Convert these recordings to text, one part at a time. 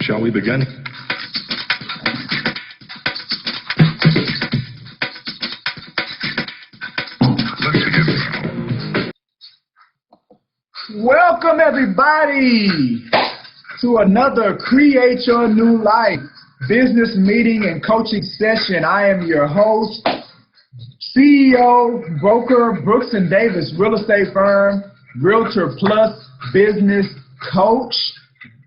Shall we begin? Welcome everybody to another Create Your New Life business meeting and coaching session. I am your host, CEO, broker, Brooks & Davis Real Estate Firm, Realtor Plus business coach.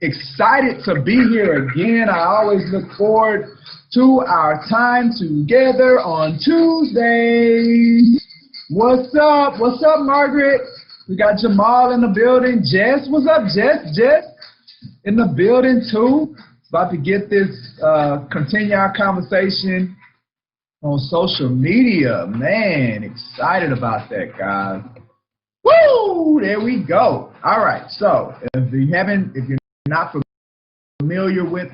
Excited to be here again. I always look forward to our time together on Tuesdays. What's up? What's up, Margaret? We got Jamal in the building. Jess, what's up, Jess? Jess in the building too. About to get this, continue our conversation on social media. Man, excited about that, guys. Woo! There we go. All right. So if you're not familiar with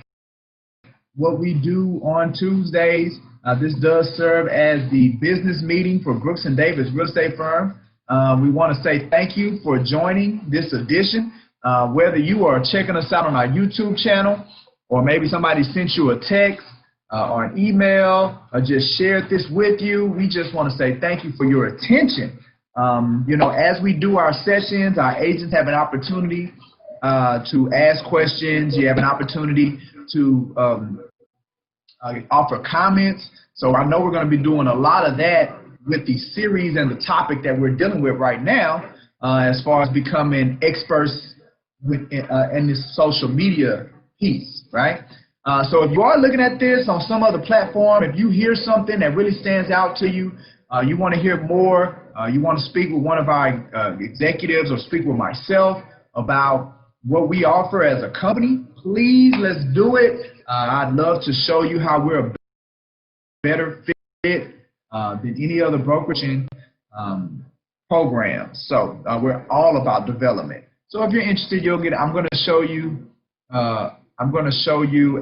what we do on Tuesdays, this does serve as the business meeting for Brooks & Davis Real Estate Firm. We want to say thank you for joining this edition. Whether you are checking us out on our YouTube channel, or maybe somebody sent you a text or an email, or just shared this with you, we just want to say thank you for your attention. As we do our sessions, our agents have an opportunity to ask questions. You have an opportunity to offer comments. So I know we're going to be doing a lot of that with the series and the topic that we're dealing with right now, as far as becoming experts in this social media piece, right? So if you are looking at this on some other platform, if you hear something that really stands out to you, you want to hear more, you want to speak with one of our executives or speak with myself about what we offer as a company, please, let's do it. I'd love to show you how we're a better fit than any other brokerage program. So we're all about development. So if you're interested, I'm going to show you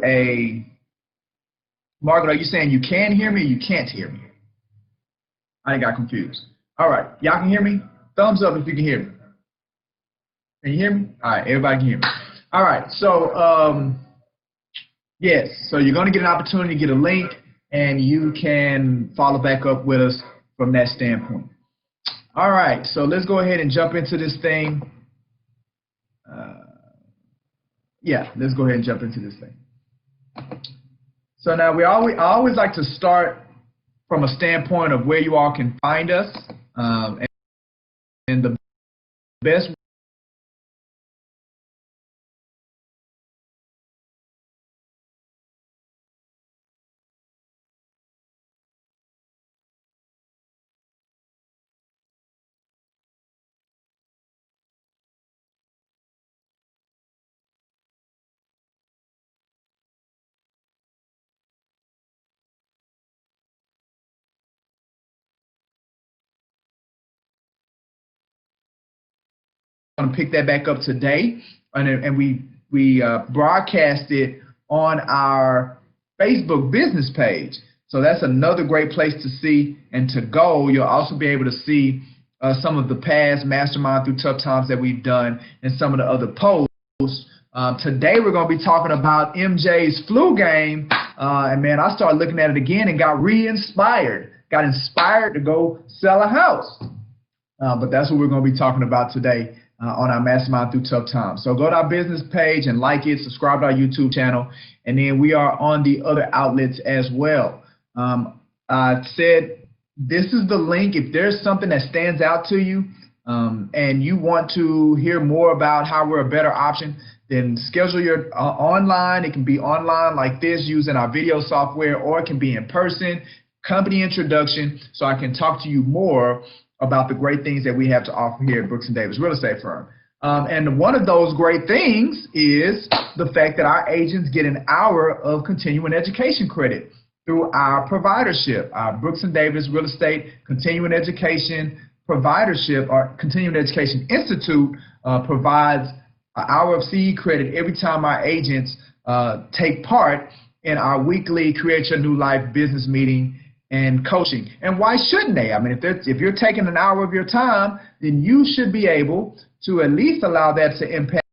a, Margaret, are you saying you can hear me or you can't hear me? I got confused. All right, y'all can hear me? Thumbs up if you can hear me. Can you hear me? All right, everybody can hear me. All right, so yes, so you're going to get an opportunity to get a link, and you can follow back up with us from that standpoint. All right, so let's go ahead and jump into this thing. Let's go ahead and jump into this thing. So now I always like to start from a standpoint of where you all can find us, and the best going to pick that back up today, and we broadcast it on our Facebook business page. So that's another great place to see and to go. You'll also be able to see some of the past Mastermind Through Tough Times that we've done and some of the other posts. Today we're going to be talking about MJ's flu game, and man, I started looking at it again and got re-inspired. Got inspired to go sell a house. But that's what we're going to be talking about today on our Mastermind Through Tough Times. So go to our business page and like it, subscribe to our YouTube channel, and then we are on the other outlets as well. I said this is the link. If there's something that stands out to you and you want to hear more about how we're a better option, then schedule your online. It can be online like this using our video software, or it can be in person, company introduction, so I can talk to you more about the great things that we have to offer here at Brooks & Davis Real Estate Firm. And one of those great things is the fact that our agents get an hour of continuing education credit through our providership. Our Brooks & Davis Real Estate Continuing Education Providership, or Continuing Education Institute, provides an hour of CE credit every time our agents take part in our weekly Create Your New Life business meeting and coaching. And why shouldn't they? I mean, if you're taking an hour of your time, then you should be able to at least allow that to impact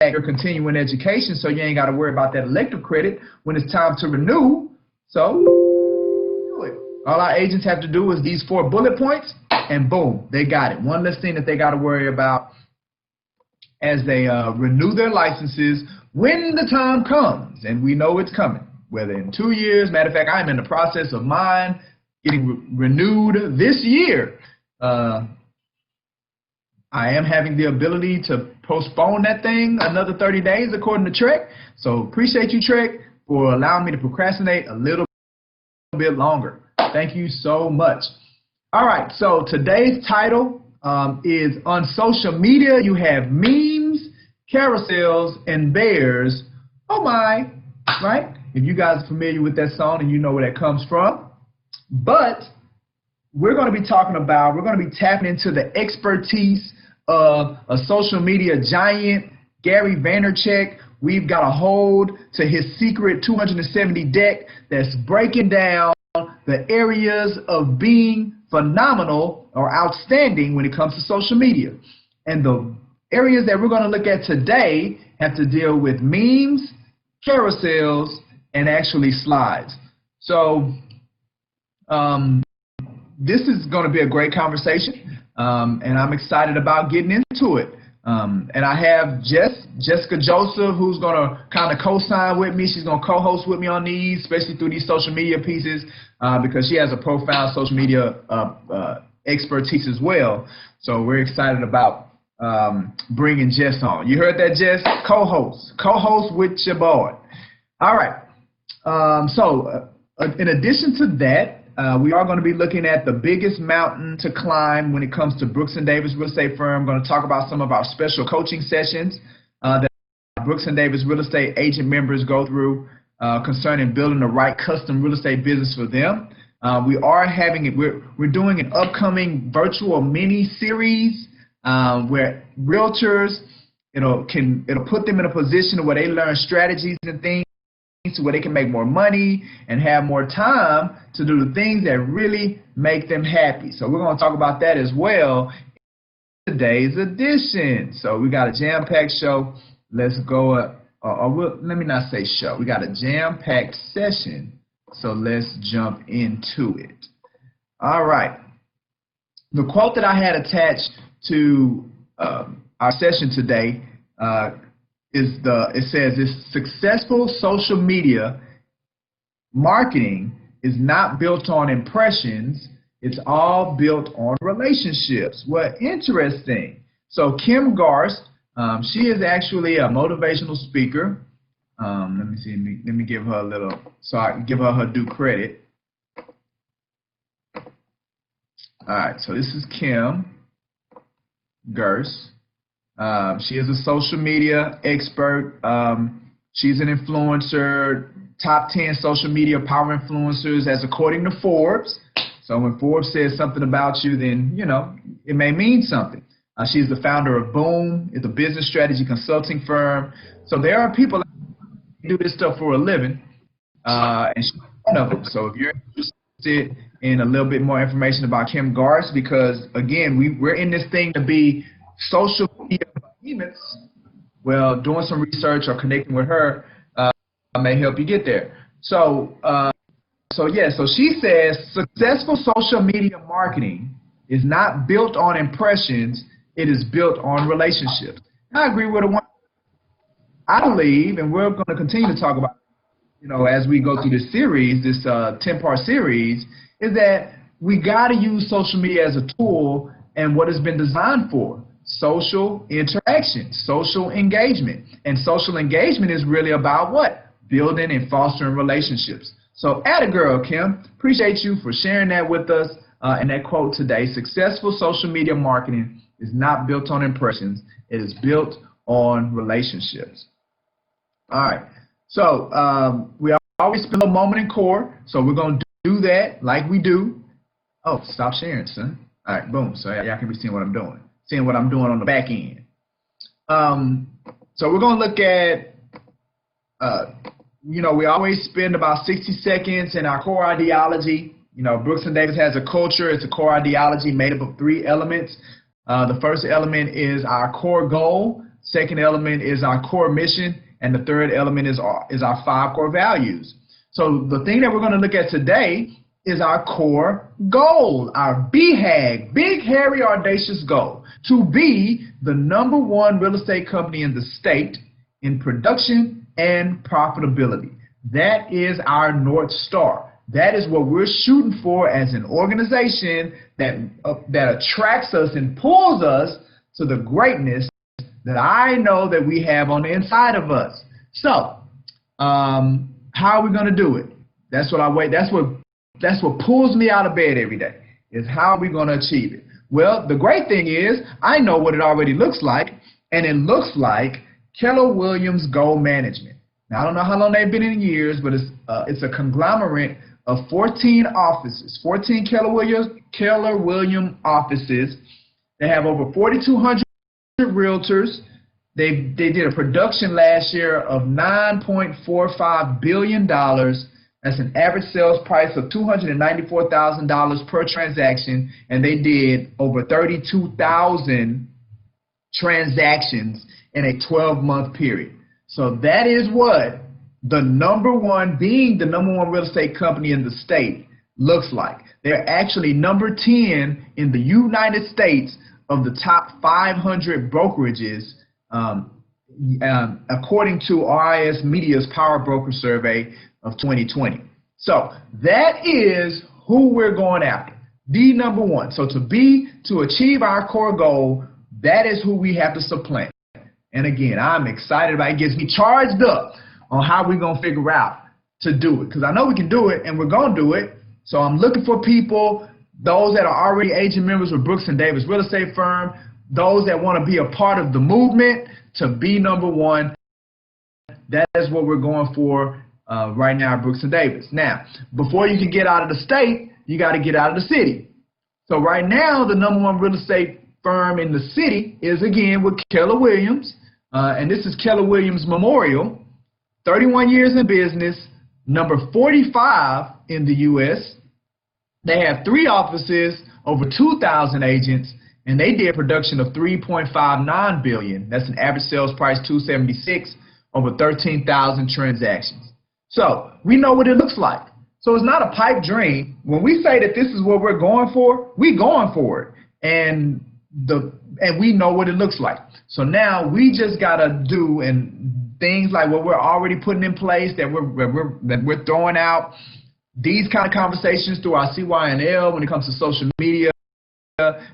impact your continuing education, so you ain't got to worry about that elective credit when it's time to renew. So do it. All our agents have to do is these 4 bullet points, and boom, they got it. One less thing that they got to worry about as they renew their licenses when the time comes, and we know it's coming, whether in 2 years. Matter of fact, I'm in the process of mine getting renewed this year. I am having the ability to postpone that thing another 30 days according to Trek. So appreciate you, Trek, for allowing me to procrastinate a little bit longer. Thank you so much. All right, so today's title is on social media. You have memes, carousels, and bears. Oh my, right? If you guys are familiar with that song and you know where that comes from. But we're going to be talking about, we're going to be tapping into the expertise of a social media giant, Gary Vaynerchuk. We've got a hold to his secret 270 deck that's breaking down the areas of being phenomenal or outstanding when it comes to social media. And the areas that we're going to look at today have to deal with memes, carousels, and actually slides. So this is going to be a great conversation, and I'm excited about getting into it. And I have Jessica Joseph, who's going to kind of co-sign with me. She's going to co-host with me on these, especially through these social media pieces, because she has a profound social media expertise as well. So we're excited about bringing Jess on. You heard that, Jess? Co-host with your boy. All right. In addition to that, we are going to be looking at the biggest mountain to climb when it comes to Brooks & Davis Real Estate Firm. I'm going to talk about some of our special coaching sessions that Brooks & Davis Real Estate agent members go through concerning building the right custom real estate business for them. We're doing an upcoming virtual mini series where realtors, it'll put them in a position where they learn strategies and things so where they can make more money and have more time to do the things that really make them happy. So we're going to talk about that as well in today's edition. So we got a jam-packed show. Let's go, let me not say show. We got a jam-packed session, so let's jump into it. All right. The quote that I had attached to our session today it says, successful social media marketing is not built on impressions, it's all built on relationships. Well, interesting. So Kim Garst, she is actually a motivational speaker. Let me give her a little, so I can give her due credit. All right, so this is Kim Garst. She is a social media expert. She's an influencer, top 10 social media power influencers as according to Forbes. So when Forbes says something about you, then, you know, it may mean something. She's the founder of Boom. It's a business strategy consulting firm. So there are people that do this stuff for a living, and she's one of them. So if you're interested in a little bit more information about Kim Garst, because, again, we're in this thing to be social media behemoths, well, doing some research or connecting with her may help you get there. So she says successful social media marketing is not built on impressions, it is built on relationships. I agree with her. I believe, and we're going to continue to talk about, you know, as we go through this series, this 10-part series, is that we got to use social media as a tool and what it's been designed for. Social interaction, social engagement. And social engagement is really about what? Building and fostering relationships. So atta girl, Kim. Appreciate you for sharing that with us. And that quote today, successful social media marketing is not built on impressions. It is built on relationships. All right. So we always spend a moment in core. So we're going to do that like we do. Oh, stop sharing, son. All right, boom. So y'all can be seeing what I'm doing. Seeing what I'm doing on the back end. So we're going to look at, you know, we always spend about 60 seconds in our core ideology. You know, Brooks & Davis has a culture. It's a core ideology made up of 3 elements. The first element is our core goal. Second element is our core mission. And the third element is our 5 core values. So the thing that we're going to look at today is our core goal, our BHAG, big, hairy, audacious goal, to be the #1 real estate company in the state in production and profitability. That is our North Star. That is what we're shooting for as an organization that attracts us and pulls us to the greatness that I know that we have on the inside of us. So, how are we going to do it? That's what pulls me out of bed every day, is how are we going to achieve it? Well, the great thing is I know what it already looks like, and it looks like Keller Williams Goal Management. Now, I don't know how long they've been in years, but it's a conglomerate of 14 offices, 14 Keller Williams offices. They have over 4,200 realtors. They did a production last year of $9.45 billion. That's an average sales price of $294,000 per transaction, and they did over 32,000 transactions in a 12-month period. So that is what being the #1 real estate company in the state looks like. They're actually number 10 in the United States of the top 500 brokerages, according to RIS Media's Power Broker Survey of 2020. So that is who we're going after, the #1. So to achieve our core goal, that is who we have to supplant. And again, I'm excited about it. It gets me charged up on how we're going to figure out to do it, because I know we can do it, and we're going to do it. So I'm looking for people, those that are already agent members with Brooks & Davis Real Estate Firm, those that want to be a part of the movement to be #1. That is what we're going for right now at Brooks & Davis. Now, before you can get out of the state, you got to get out of the city. So right now, the #1 real estate firm in the city is, again, with Keller Williams. And this is Keller Williams Memorial, 31 years in business, number 45 in the U.S. They have 3 offices, over 2,000 agents, and they did production of $3.59 billion. That's an average sales price $276, over 13,000 transactions. So we know what it looks like. So it's not a pipe dream. When we say that this is what we're going for, we're going for it, and we know what it looks like. So now we just gotta do things like what we're already putting in place, that we're throwing out. These kind of conversations through our CYNL when it comes to social media,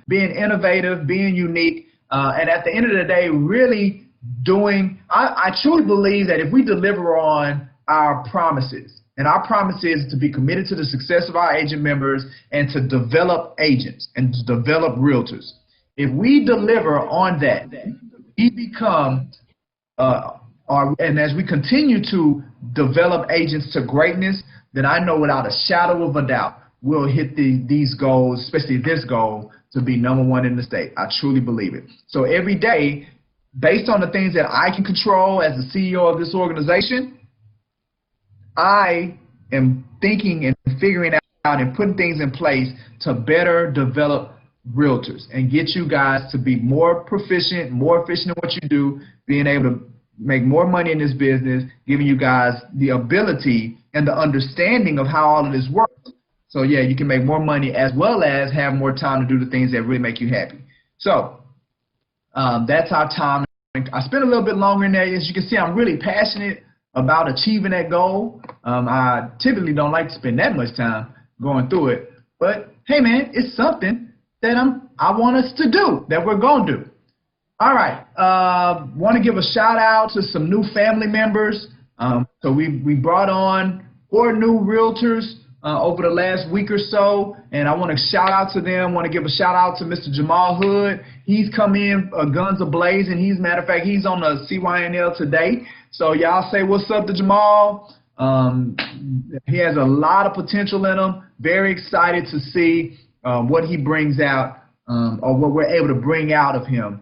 being innovative, being unique, and at the end of the day, really doing, I truly believe that if we deliver on our promises, and our promise is to be committed to the success of our agent members and to develop agents and to develop realtors. If we deliver on that, we become, and as we continue to develop agents to greatness, then I know without a shadow of a doubt we'll hit these goals, especially this goal, to be #1 in the state. I truly believe it. So every day, based on the things that I can control as the CEO of this organization, I am thinking and figuring out and putting things in place to better develop realtors and get you guys to be more proficient, more efficient in what you do, being able to make more money in this business, giving you guys the ability and the understanding of how all of this works. So yeah, you can make more money as well as have more time to do the things that really make you happy. So that's our time. I spent a little bit longer in there. As you can see, I'm really passionate about achieving that goal. I typically don't like to spend that much time going through it, but hey man, it's something that I want us to do, that we're going to do. All right, want to give a shout out to some new family members. So we brought on 4 new realtors over the last week or so, and I want to shout out to them. Want to give a shout out to Mr. Jamal Hood. He's come in guns a-blazing. Matter of fact, he's on the CYNL today. So y'all say what's up to Jamal. He has a lot of potential in him. Very excited to see what he brings out, or what we're able to bring out of him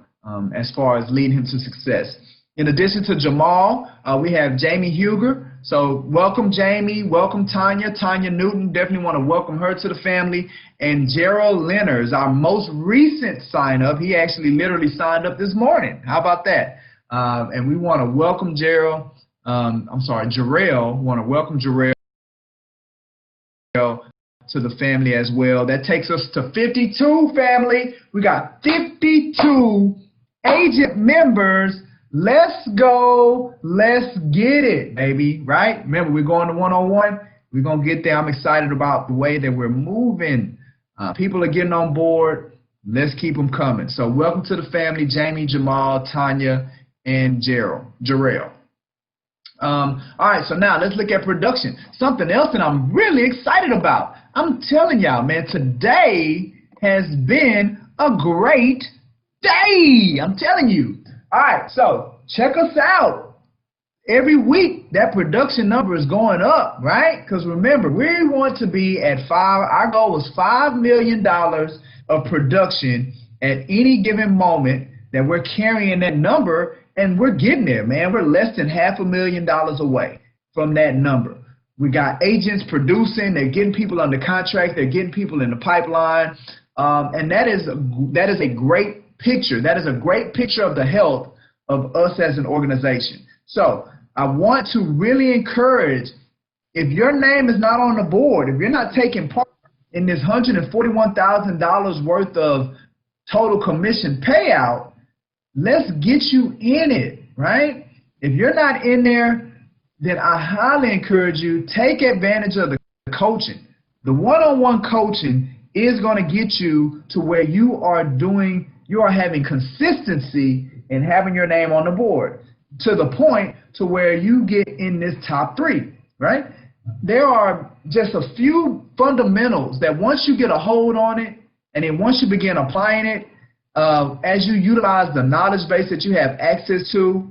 as far as leading him to success. In addition to Jamal, we have Jamie Huger. So welcome Jamie, welcome Tanya Newton. Definitely want to welcome her to the family. And Gerald Lenners, our most recent sign up. He actually literally signed up this morning. How about that? And we want to welcome Jarrell. Jarrell. We want to welcome Jarrell to the family as well. That takes us to 52, family. We got 52 agent members. Let's go. Let's get it, baby. Right? Remember, we're going to 101. We're going to get there. I'm excited about the way that we're moving. People are getting on board. Let's keep them coming. So welcome to the family, Jamie, Jamal, Tanya, and Jarrell. All right, so now let's look at production. Something else that I'm really excited about. I'm telling y'all, man, today has been a great day. I'm telling you. All right, so check us out. Every week, that production number is going up, right? Because remember, we want to be at our goal was $5 million of production at any given moment that we're carrying that number, and we're getting there, man. We're less than $500,000 away from that number. We got agents producing, they're getting people under contract, they're getting people in the pipeline, and that is a great picture. That is a great picture of the health of us as an organization. So I want to really encourage, if your name is not on the board, if you're not taking part in this $141,000 worth of total commission payout, let's get you in it, right? If you're not in there, then I highly encourage you, take advantage of the coaching. The one-on-one coaching is going to get you to where you are having consistency in having your name on the board, to the point to where you get in this top 3, right? There are just a few fundamentals that once you get a hold on it, and then once you begin applying it, as you utilize the knowledge base that you have access to,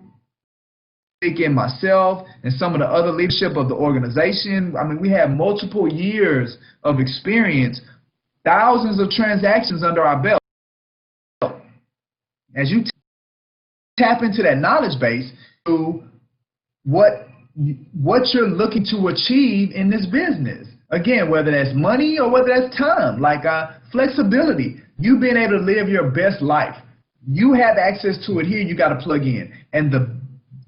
in myself and some of the other leadership of the organization. I mean, we have multiple years of experience, thousands of transactions under our belt. As you tap into that knowledge base to what you're looking to achieve in this business. Again, whether that's money or whether that's time, like flexibility, you being able to live your best life. You have access to it here, you got to plug in. And the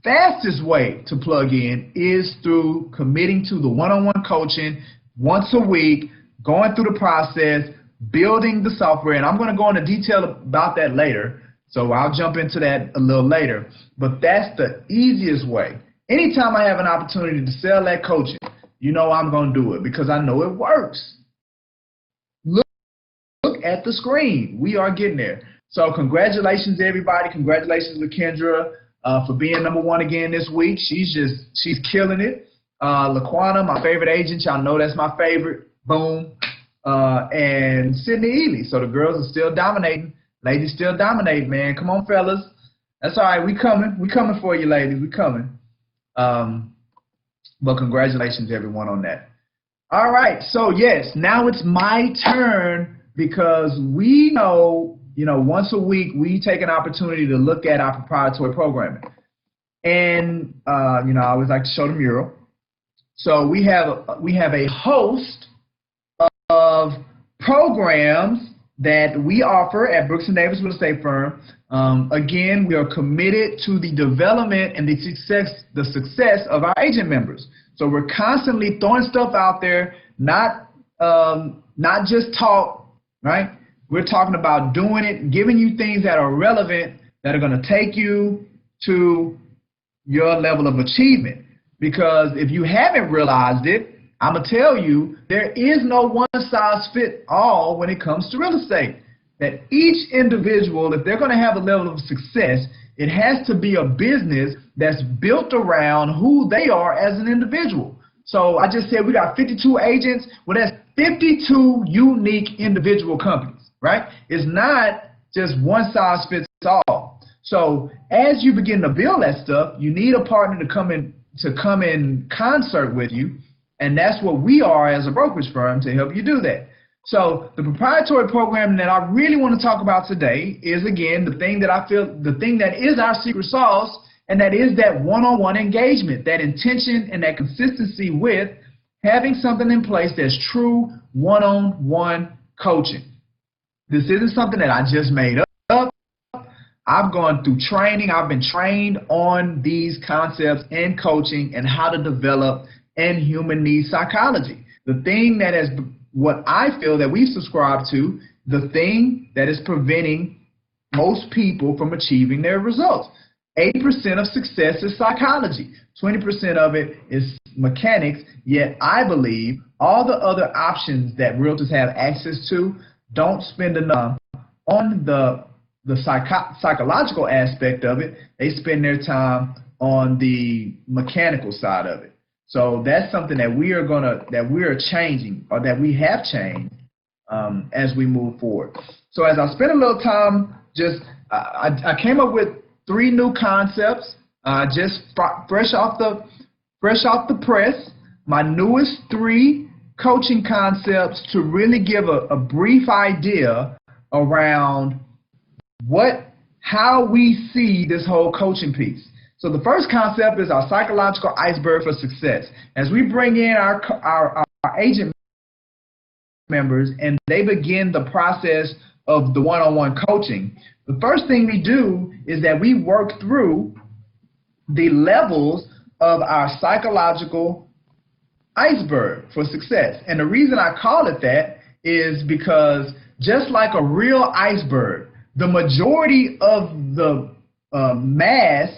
fastest way to plug in is through committing to the one-on-one coaching once a week, going through the process, building the software. And I'm going to go into detail about that later. So I'll jump into that a little later. But that's the easiest way. Anytime I have an opportunity to sell that coaching, you know I'm going to do it because I know it works. Look at the screen. We are getting there. So congratulations, everybody. Congratulations, LaKendra, for being #1 again this week. She's killing it. LaQuana, my favorite agent. Y'all know that's my favorite. Boom. And Sydney Ely. So the girls are still dominating. Ladies still dominate, man. Come on, fellas. That's all right. We coming. We coming for you, ladies. We coming. But congratulations, everyone, on that. All right. So, yes, now it's my turn because we know, once a week we take an opportunity to look at our proprietary programming. And, I always like to show the mural. So we have a host of programs that we offer at Brooks & Davis Real Estate Firm. Again, we are committed to the development and the success of our agent members. So we're constantly throwing stuff out there, not just talk, right? We're talking about doing it, giving you things that are relevant, that are going to take you to your level of achievement. Because if you haven't realized it, I'm going to tell you, there is no one-size-fits-all when it comes to real estate. That each individual, if they're going to have a level of success, it has to be a business that's built around who they are as an individual. So I just said we got 52 agents. Well, that's 52 unique individual companies, right? It's not just one-size-fits-all. So as you begin to build that stuff, you need a partner to come in concert with you. And that's what we are as a brokerage firm to help you do that. So the proprietary program that I really want to talk about today is, again, the thing that is our secret sauce, and that is that one-on-one engagement, that intention and that consistency with having something in place that's true one-on-one coaching. This isn't something that I just made up. I've gone through training. I've been trained on these concepts in coaching and how to develop in human needs psychology. The thing that is what I feel that we subscribe to, the thing that is preventing most people from achieving their results. 80% of success is psychology. 20% of it is mechanics, yet I believe all the other options that realtors have access to don't spend enough on the psychological aspect of it. They spend their time on the mechanical side of it. So that's something that we are changing, or that we have changed as we move forward. So as I spent a little time, I came up with 3 new concepts, just fresh off the press. My newest 3 coaching concepts to really give a brief idea around how we see this whole coaching piece. So the first concept is our psychological iceberg for success. As we bring in our agent members and they begin the process of the one-on-one coaching, the first thing we do is that we work through the levels of our psychological iceberg for success. And the reason I call it that is because just like a real iceberg, the majority of the mass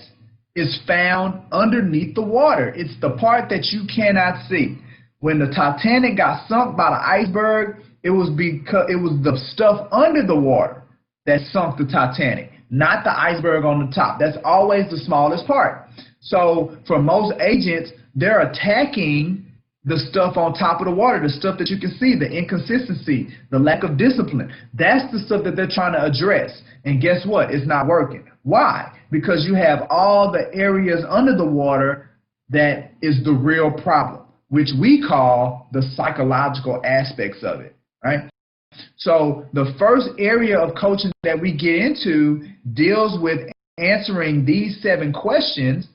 is found underneath the water. It's the part that you cannot see. When the Titanic got sunk by the iceberg, it was because it was the stuff under the water that sunk the Titanic, not the iceberg on the top. That's always the smallest part. So for most agents, they're attacking the stuff on top of the water, the stuff that you can see, the inconsistency, the lack of discipline. That's the stuff that they're trying to address. And guess what? It's not working. Why? Because you have all the areas under the water that is the real problem, which we call the psychological aspects of it, right? So the first area of coaching that we get into deals with answering these 7 questions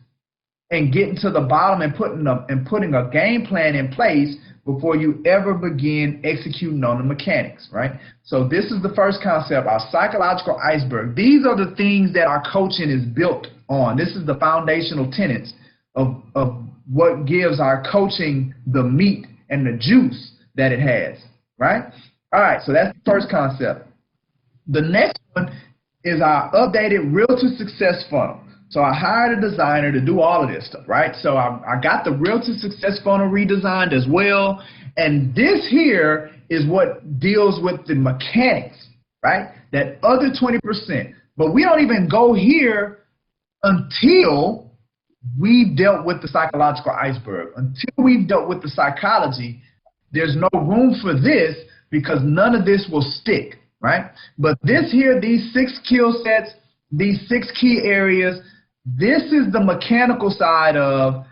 and getting to the bottom and putting a game plan in place before you ever begin executing on the mechanics, right? So this is the first concept, our psychological iceberg. These are the things that our coaching is built on. This is the foundational tenets of what gives our coaching the meat and the juice that it has, right? All right, so that's the first concept. The next one is our updated Realtor Success Funnel. So I hired a designer to do all of this stuff, right? So I got the Realtor Success Funnel redesigned as well. And this here is what deals with the mechanics, right? That other 20%. But we don't even go here until we've dealt with the psychological iceberg. Until we've dealt with the psychology, there's no room for this because none of this will stick, right? But this here, these 6 skill sets, these 6 key areas, this is the mechanical side of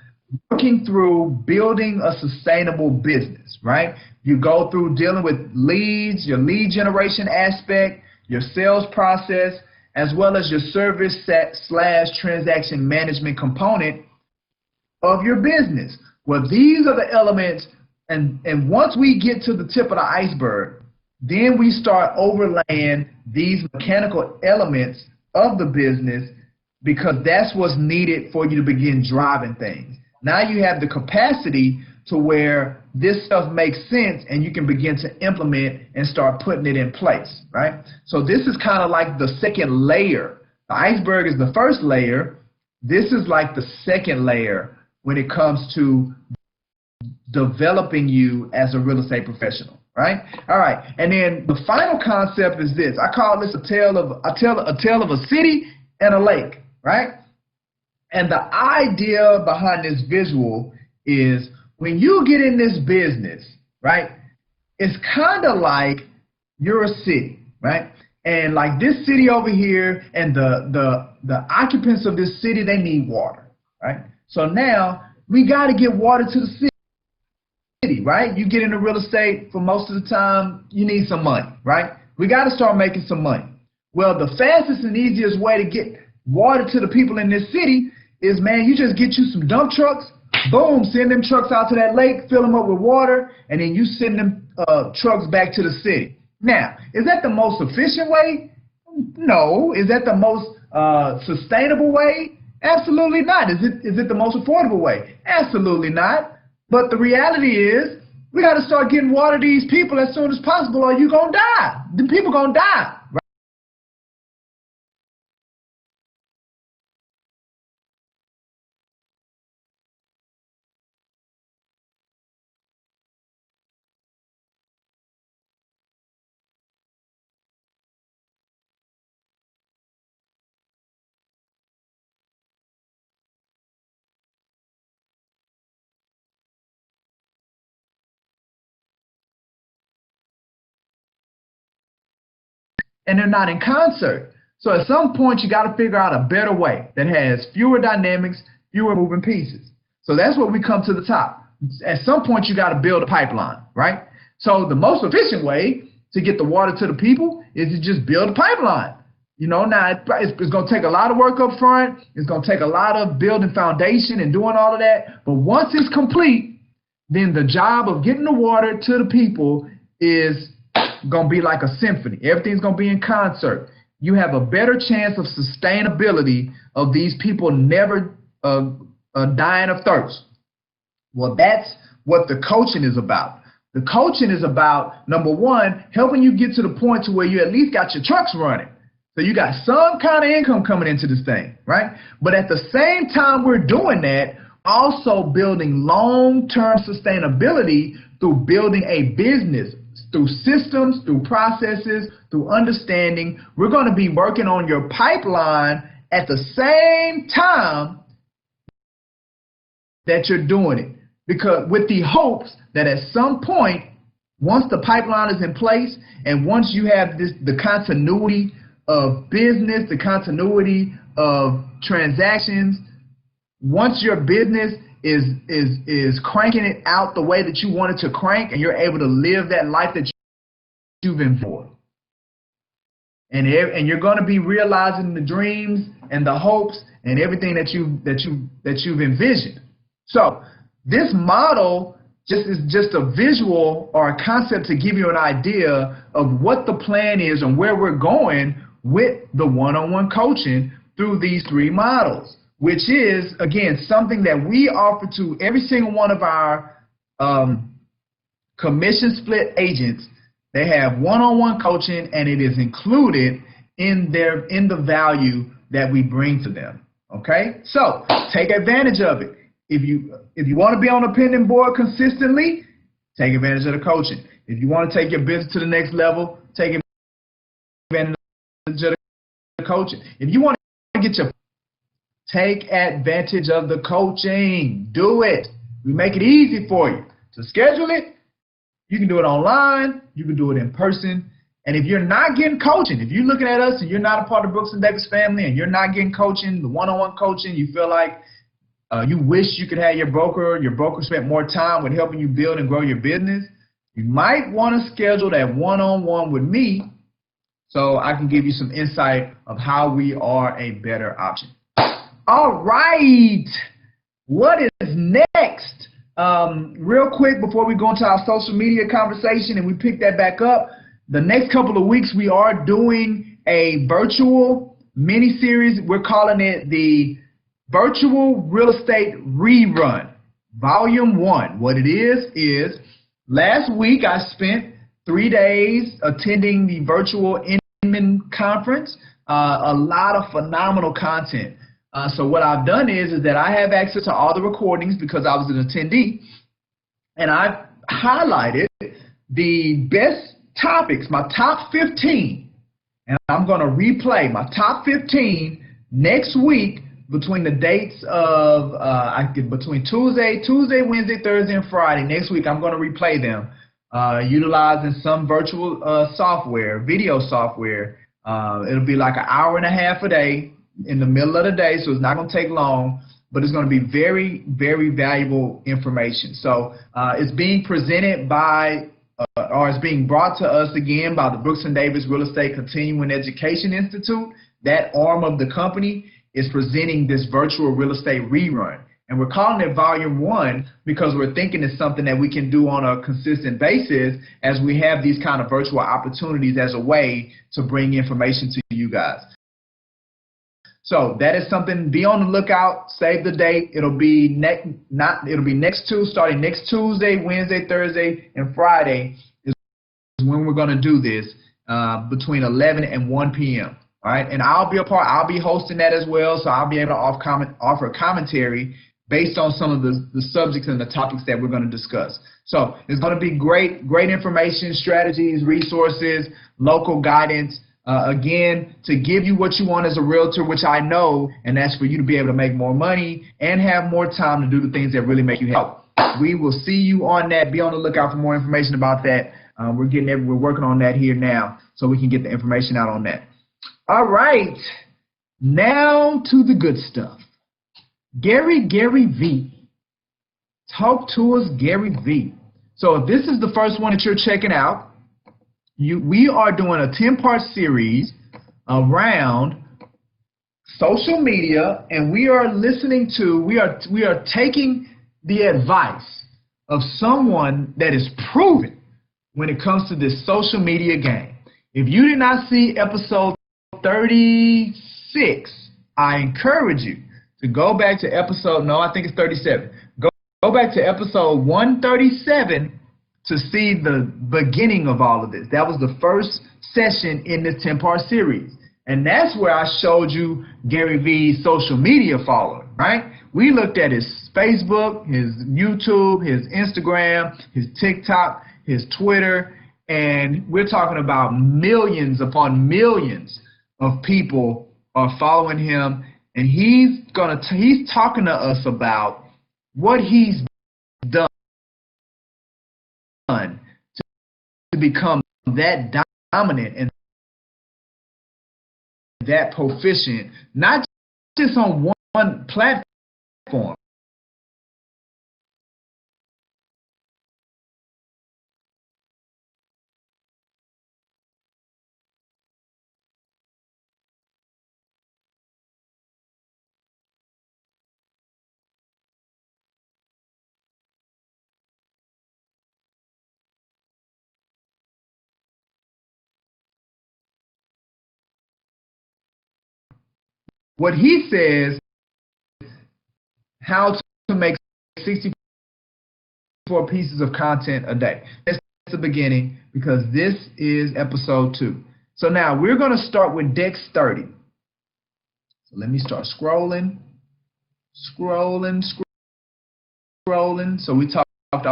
working through building a sustainable business, right? You go through dealing with leads, your lead generation aspect, your sales process, as well as your service / transaction management component of your business. Well, these are the elements, and once we get to the tip of the iceberg, then we start overlaying these mechanical elements of the business, because that's what's needed for you to begin driving things. Now you have the capacity to where this stuff makes sense and you can begin to implement and start putting it in place, right? So this is kind of like the second layer. The iceberg is the first layer. This is like the second layer when it comes to developing you as a real estate professional, right? All right, and then the final concept is this. I call this a tale of a city and a lake, right? And the idea behind this visual is when you get in this business, right, it's kind of like you're a city, right? And like this city over here and the occupants of this city, they need water, right? So now we got to get water to the city, right? You get into real estate, for most of the time, you need some money, right? We got to start making some money. Well, the fastest and easiest way to get water to the people in this city is, man, you just get you some dump trucks, boom, send them trucks out to that lake, fill them up with water, and then you send them trucks back to the city. Now, is that the most efficient way? No. Is that the most sustainable way? Absolutely not. Is it the most affordable way? Absolutely not. But the reality is, we got to start getting water to these people as soon as possible, or you're going to die. The people going to die. Right? And they're not in concert. So at some point, you got to figure out a better way that has fewer dynamics, fewer moving pieces. So that's where we come to the top. At some point, you got to build a pipeline, right? So the most efficient way to get the water to the people is to just build a pipeline. You know, now it's going to take a lot of work up front. It's going to take a lot of building foundation and doing all of that. But once it's complete, then the job of getting the water to the people is going to be like a symphony. Everything's going to be in concert. You have a better chance of sustainability of these people never dying of thirst. Well, that's what the coaching is about. The coaching is about, number one, helping you get to the point to where you at least got your trucks running. So you got some kind of income coming into this thing, right? But at the same time we're doing that, also building long-term sustainability through building a business, through systems, through processes, through understanding. We're going to be working on your pipeline at the same time that you're doing it. Because with the hopes that at some point, once the pipeline is in place and once you have the continuity of business, the continuity of transactions, once your business is cranking it out the way that you want it to crank and you're able to live that life that you've been for. And you're going to be realizing the dreams and the hopes and everything that you've envisioned. So this model is just a visual or a concept to give you an idea of what the plan is and where we're going with the one-on-one coaching through these three models, which is, again, something that we offer to every single one of our commission split agents. They have one-on-one coaching, and it is included in the value that we bring to them. Okay, so take advantage of it. If you want to be on a pending board consistently, take advantage of the coaching. If you want to take your business to the next level, take advantage of the coaching. If you want to take advantage of the coaching. Do it. We make it easy for you to schedule it. You can do it online. You can do it in person. And if you're not getting coaching, if you're looking at us and you're not a part of Brooks and Davis family and you're not getting coaching, the one-on-one coaching, you feel like you wish you could have your broker spent more time with helping you build and grow your business, you might want to schedule that one-on-one with me so I can give you some insight of how we are a better option. All right, what is next? Real quick before we go into our social media conversation and we pick that back up, the next couple of weeks we are doing a virtual mini-series. We're calling it the Virtual Real Estate Rerun, Volume 1. What it is last week I spent 3 days attending the virtual Inman conference, a lot of phenomenal content. So what I've done is that I have access to all the recordings because I was an attendee, and I've highlighted the best topics, my top 15, and I'm going to replay my top 15 next week between the dates of between Tuesday, Wednesday, Thursday, and Friday. Next week I'm going to replay them utilizing some virtual software, video software. It'll be like an hour and a half a day in the middle of the day, so it's not going to take long, but it's going to be very, very valuable information. So it's being presented by, or it's being brought to us again by the Brooks and Davis Real Estate Continuing Education Institute. That arm of the company is presenting this virtual real estate rerun. And we're calling it Volume 1 because we're thinking it's something that we can do on a consistent basis as we have these kind of virtual opportunities as a way to bring information to you guys. So that is something. Be on the lookout. Save the date. It'll be starting next Tuesday, Wednesday, Thursday, and Friday is when we're going to do this between 11 and 1 p.m. All right, and I'll be a part. I'll be hosting that as well, so I'll be able to offer commentary based on some of the subjects and the topics that we're going to discuss. So it's going to be great information, strategies, resources, local guidance. Again, to give you what you want as a realtor, which I know, and that's for you to be able to make more money and have more time to do the things that really make you happy. We will see you on that. Be on the lookout for more information about that. We're working on that here now, so we can get the information out on that. All right, now to the good stuff. Gary V. Talk to us, Gary V. So if this is the first one that you're checking out, we are doing a 10-part series around social media, and we are taking the advice of someone that is proven when it comes to this social media game. If you did not see episode 36, I encourage you to go back to episode, I think it's 37. Go back to episode 137 to see the beginning of all of this. That was the first session in this 10-part series. And that's where I showed you Gary V's social media following, right? We looked at his Facebook, his YouTube, his Instagram, his TikTok, his Twitter, and we're talking about millions upon millions of people are following him, and he's talking to us about what he's done to become that dominant and that proficient, not just on one platform. What he says, how to make 64 pieces of content a day. That's the beginning, because this is episode 2. So now we're going to start with Dex 30. So let me start scrolling. So we talked about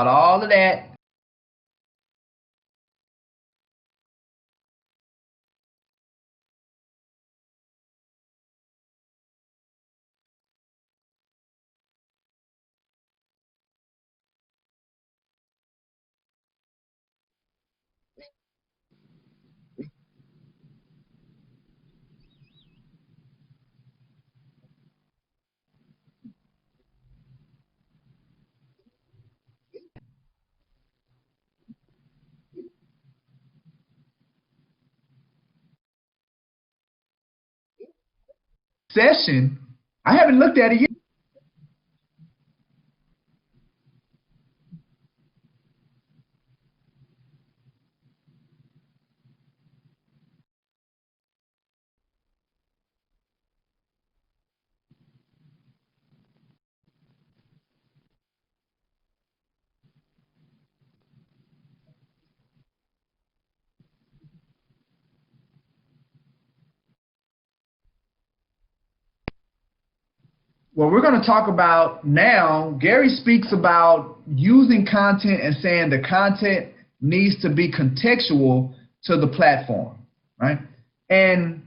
all of that. Session, I haven't looked at it yet. What we're going to talk about now, Gary speaks about using content and saying the content needs to be contextual to the platform, right? And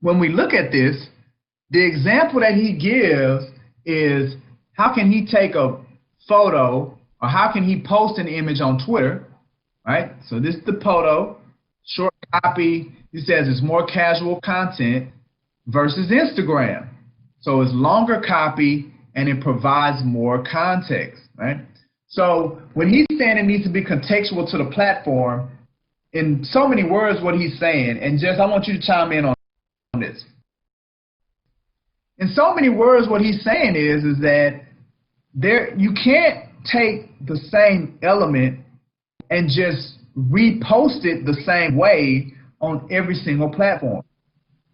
when we look at this, the example that he gives is, how can he take a photo, or how can he post an image on Twitter, right? So this is the photo, short copy. He says it's more casual content versus Instagram. So it's longer copy and it provides more context, right? So when he's saying it needs to be contextual to the platform, in so many words what he's saying, and Jess, I want you to chime in on this. In so many words what he's saying is that you can't take the same element and just repost it the same way on every single platform.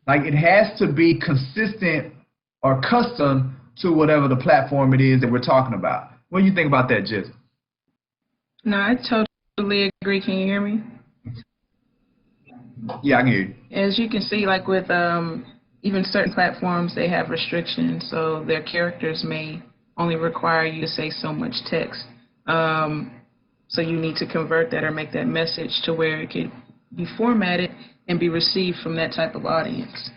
Like it has to be consistent or custom to whatever the platform it is that we're talking about. What do you think about that, Jess? No, I totally agree. Can you hear me? Yeah, I can hear you. As you can see, like with even certain platforms, they have restrictions, so their characters may only require you to say so much text. So you need to convert that or make that message to where it could be formatted and be received from that type of audience.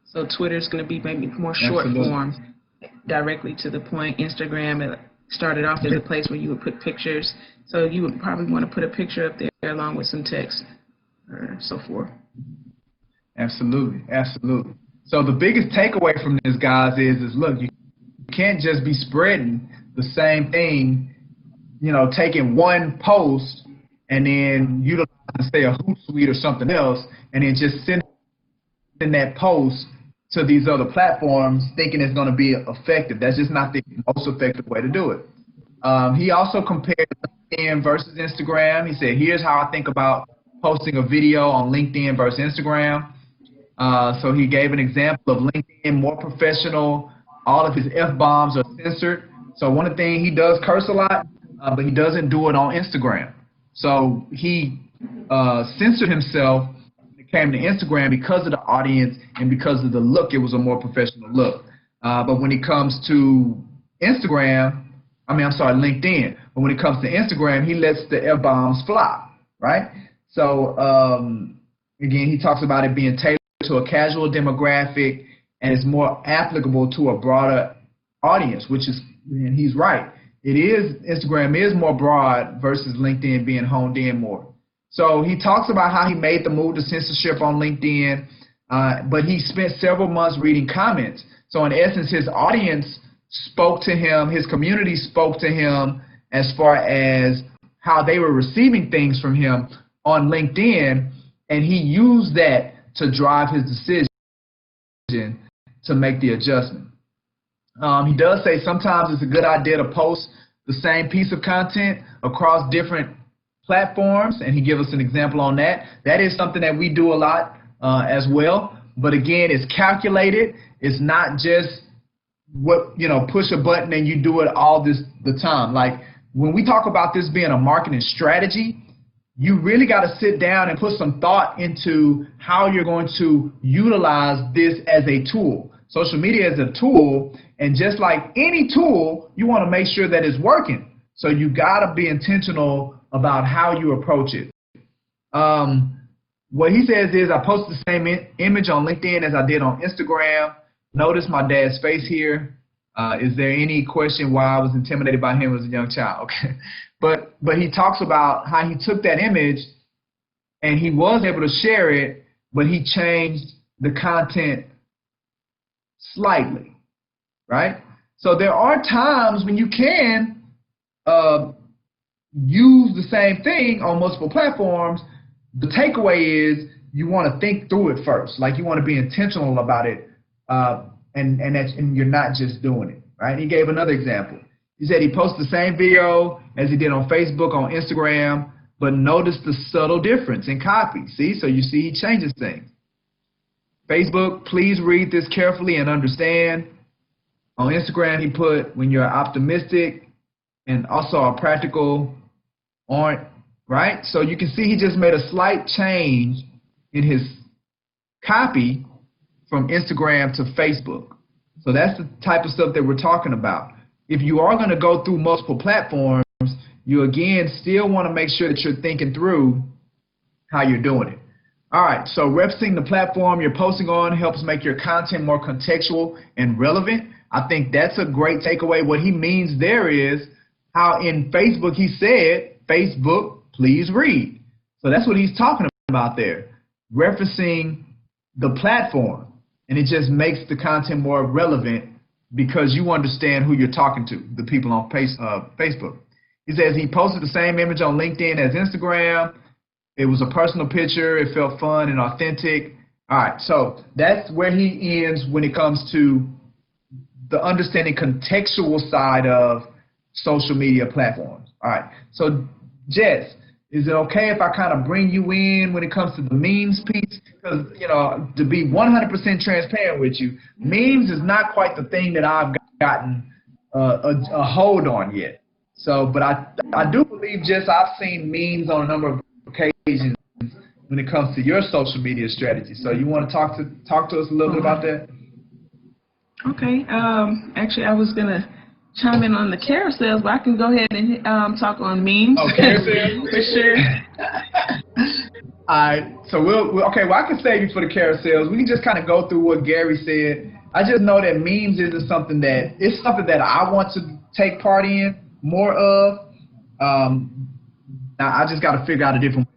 So Twitter's going to be maybe more short form, directly to the point. Instagram, it started off as a place where you would put pictures, so you would probably want to put a picture up there along with some text or so forth. Absolutely, absolutely. So the biggest takeaway from this, guys, is look, you can't just be spreading the same thing, you know, taking one post and then utilizing, say, a Hootsuite or something else, and then just sending that post to these other platforms thinking it's going to be effective. That's just not the most effective way to do it. He also compared LinkedIn versus Instagram. He said, here's how I think about posting a video on LinkedIn versus Instagram. So he gave an example of LinkedIn, more professional. All of his F-bombs are censored. So one of the things, he does curse a lot, but he doesn't do it on Instagram. So he censored himself when it came to Instagram because of the audience and because of the look. It was a more professional look. But when it comes to LinkedIn. But when it comes to Instagram, he lets the F-bombs fly, right? So again, he talks about it being tailored to a casual demographic and it's more applicable to a broader audience, which is, and he's right. Instagram is more broad versus LinkedIn being honed in more. So he talks about how he made the move to censorship on LinkedIn, but he spent several months reading comments. So in essence, his audience spoke to him, his community spoke to him as far as how they were receiving things from him on LinkedIn, and he used that to drive his decision to make the adjustment. He does say sometimes it's a good idea to post the same piece of content across different platforms, and he gives us an example on that. That is something that we do a lot as well. But again, it's calculated. It's not just push a button and you do it all the time. Like when we talk about this being a marketing strategy, you really got to sit down and put some thought into how you're going to utilize this as a tool. Social media is a tool, and just like any tool, you want to make sure that it's working. So you got to be intentional about how you approach it. What he says is, I posted the same image on LinkedIn as I did on Instagram. Notice my dad's face here. Is there any question why I was intimidated by him as a young child? Okay. But he talks about how he took that image and he was able to share it, but he changed the content slightly, right? So there are times when you can use the same thing on multiple platforms. The takeaway is you want to think through it first. Like you want to be intentional about it, and you're not just doing it, right? He gave another example. He said he posted the same video as he did on Facebook, on Instagram, but notice the subtle difference in copy. See, so you see he changes things. Facebook, please read this carefully and understand. On Instagram, he put, when you're optimistic and also are practical, aren't, right? So you can see he just made a slight change in his copy from Instagram to Facebook. So that's the type of stuff that we're talking about. If you are going to go through multiple platforms, you again still want to make sure that you're thinking through how you're doing it. All right, so referencing the platform you're posting on helps make your content more contextual and relevant. I think that's a great takeaway. What he means there is how in Facebook he said, Facebook, please read. So that's what he's talking about there, referencing the platform. And it just makes the content more relevant because you understand who you're talking to, the people on Facebook. He says he posted the same image on LinkedIn as Instagram. It was a personal picture. It felt fun and authentic. All right, so that's where he ends when it comes to the understanding contextual side of social media platforms. All right, so Jess, is it okay if I kind of bring you in when it comes to the memes piece? Because, to be 100% transparent with you, memes is not quite the thing that I've gotten a hold on yet. So, but I do believe I've seen memes on a number of occasions when it comes to your social media strategy. So you want to talk to us a little bit about that? Okay. Actually, I was gonna chime in on the carousels, but I can go ahead and talk on memes. Oh, carousels? For sure. All right. So okay. Well, I can save you for the carousels. We can just kind of go through what Gary said. I just know that memes isn't something that I want to take part in more of. Now I just got to figure out a different way.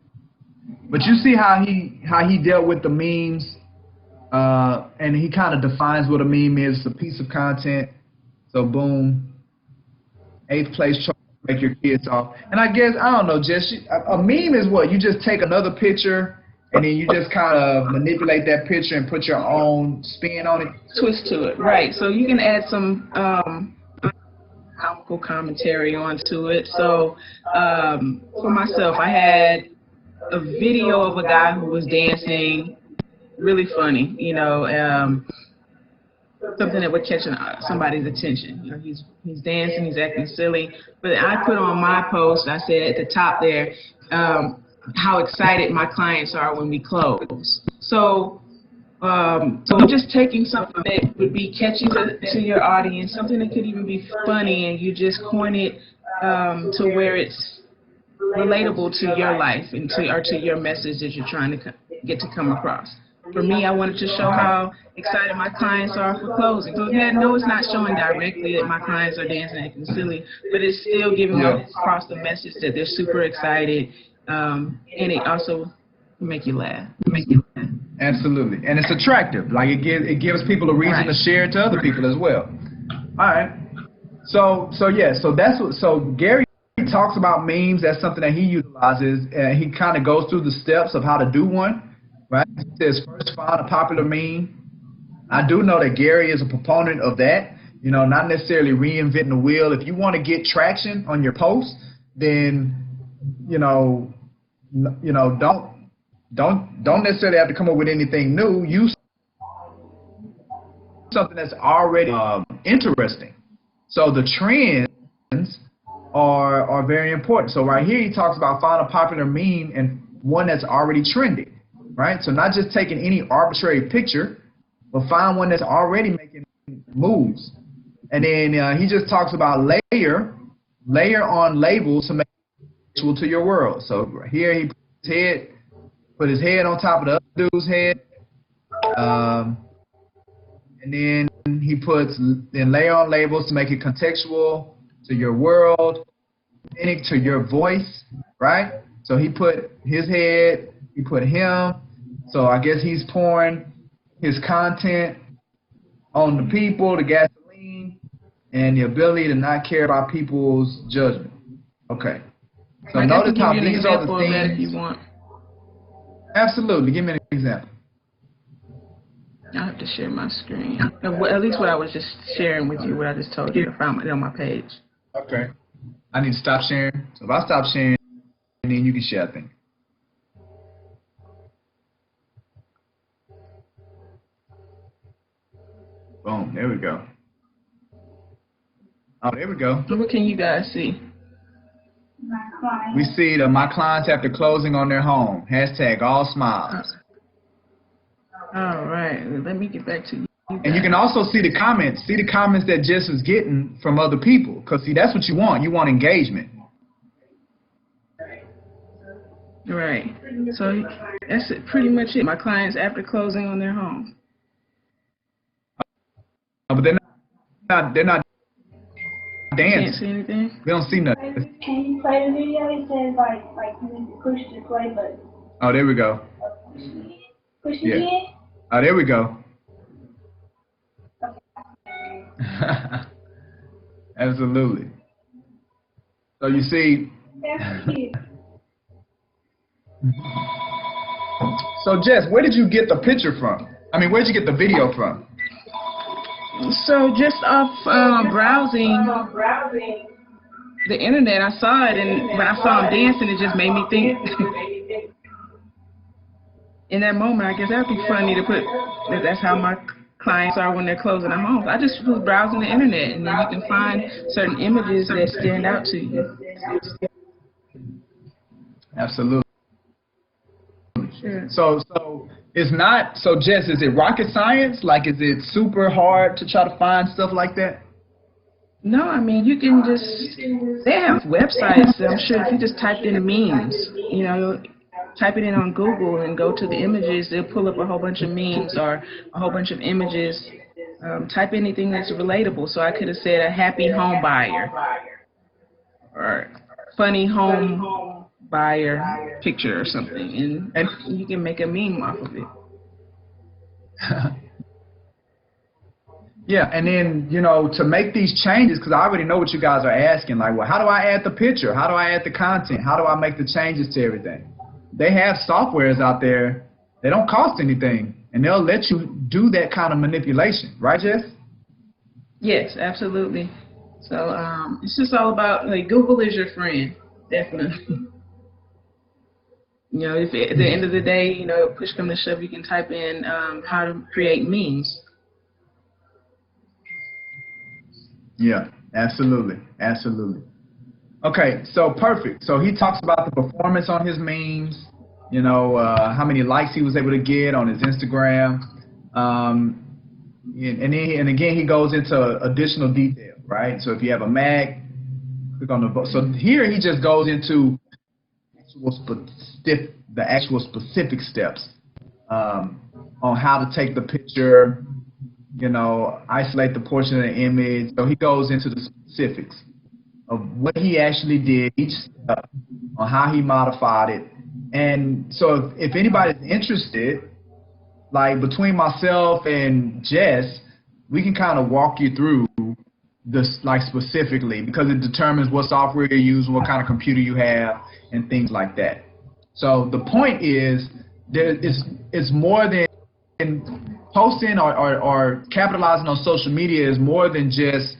But you see how he dealt with the memes, and he kind of defines what a meme is. It's a piece of content. So boom, 8th place chart, make your kids off. And I guess, I don't know, Jess, a meme is what? You just take another picture and then you just kind of manipulate that picture and put your own spin on it? Twist to it, right. So you can add some comical commentary onto it. So for myself, I had a video of a guy who was dancing, really funny, something that would catch somebody's attention. He's dancing, he's acting silly. But I put on my post, I said at the top there, how excited my clients are when we close. So just taking something that would be catchy to your audience, something that could even be funny, and you just coin it to where it's relatable to your life and to your message that you're trying to get to come across. For me, I wanted to show how excited my clients are for closing. So no, it's not showing directly that my clients are dancing and acting silly, but it's still giving across the message that they're super excited, and it also make you laugh. Absolutely, and it's attractive. Like it gives people a reason to share it to other people as well. All right. So Gary talks about memes. That's something that he utilizes, and he kind of goes through the steps of how to do one. Right? He says first find a popular meme. I do know that Gary is a proponent of that. Not necessarily reinventing the wheel. If you want to get traction on your post, then don't necessarily have to come up with anything new. Use something that's already interesting. So the trends are very important. So right here he talks about find a popular meme and one that's already trending. Right? So not just taking any arbitrary picture, but find one that's already making moves. And then he just talks about layer on labels to make it to your world. So here he put his head on top of the other dude's head. And then he puts layer on labels to make it contextual to your world, authentic to your voice, right? So he put his head, he put him. So I guess he's pouring his content on the people, the gasoline, and the ability to not care about people's judgment. Okay. So notice how these are the things. If you want. Absolutely. Give me an example. I have to share my screen. At least what I was just sharing with you, what I just told you. I found it on my page. Okay. I need to stop sharing. So if I stop sharing, then you can share, I think. Boom. There we go. Oh, there we go. What can you guys see? We see that my clients after closing on their home. # all smiles. All right. Let me get back to you. And you can also see the comments. See the comments that Jess is getting from other people. Because, see, that's what you want. You want engagement. Right. So that's pretty much it. My clients after closing on their home. But they're not dancing. Can't see anything? We don't see nothing. Can you play the video? It says like you need to push the play button. Oh, there we go. Push it again? Oh, there we go. Absolutely. So you see. So Jess, where did you get the picture from? I mean, where did you get the video from? So just off browsing The internet, I saw it, and when I saw him dancing, it just made me think. In that moment, I guess that'd be funny to put. That's how my clients are when they're closing their homes. I just was browsing the internet, and then you can find certain images that stand out to you. Absolutely. Sure. So it's not. So Jess, is it rocket science? Like, is it super hard to try to find stuff like that? No, I mean, you can just, they have websites, I'm sure if you just typed in memes, you know, type it in on Google and go to the images, they'll pull up a whole bunch of memes or a whole bunch of images. Type anything that's relatable. So I could have said a happy home buyer or funny home buyer picture or something, and you can make a meme off of it. Yeah, and then, you know, to make these changes, because I already know what you guys are asking, like, well, how do I add the picture? How do I add the content? How do I make the changes to everything? They have softwares out there. They don't cost anything, and they'll let you do that kind of manipulation. Right, Jess? Yes, absolutely. So it's just all about, like, Google is your friend, definitely. You know, if at the end of the day, you know, push come to shove, you can type in how to create memes. Yeah, absolutely, absolutely. Okay, so perfect. So he talks about the performance on his memes, you know, how many likes he was able to get on his Instagram, and again he goes into additional detail, right? So if you have a Mac, click on the. So here he just goes into the actual specific steps on how to take the picture. You know, isolate the portion of the image. So he goes into the specifics of what he actually did, each step, on how he modified it. And so if anybody's interested, like between myself and Jess, we can kind of walk you through this, like, specifically, because it determines what software you're using, what kind of computer you have, and things like that. So the point is, it's more than posting or capitalizing on social media is more than just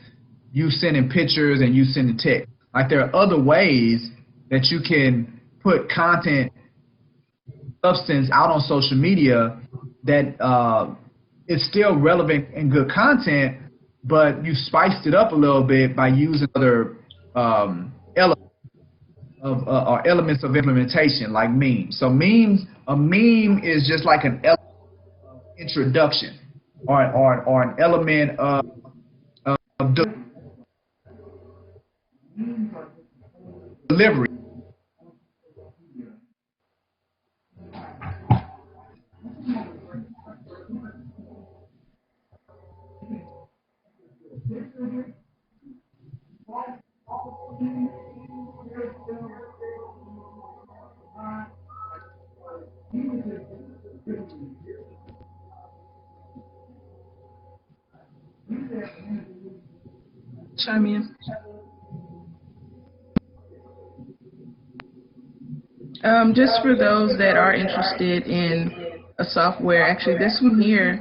you sending pictures and you sending text. Like, there are other ways that you can put content, substance out on social media that is still relevant and good content, but you spiced it up a little bit by using other elements of implementation, like memes. So a meme is just like an element introduction or an element of delivery. Chime in. Just for those that are interested in a software, actually this one here,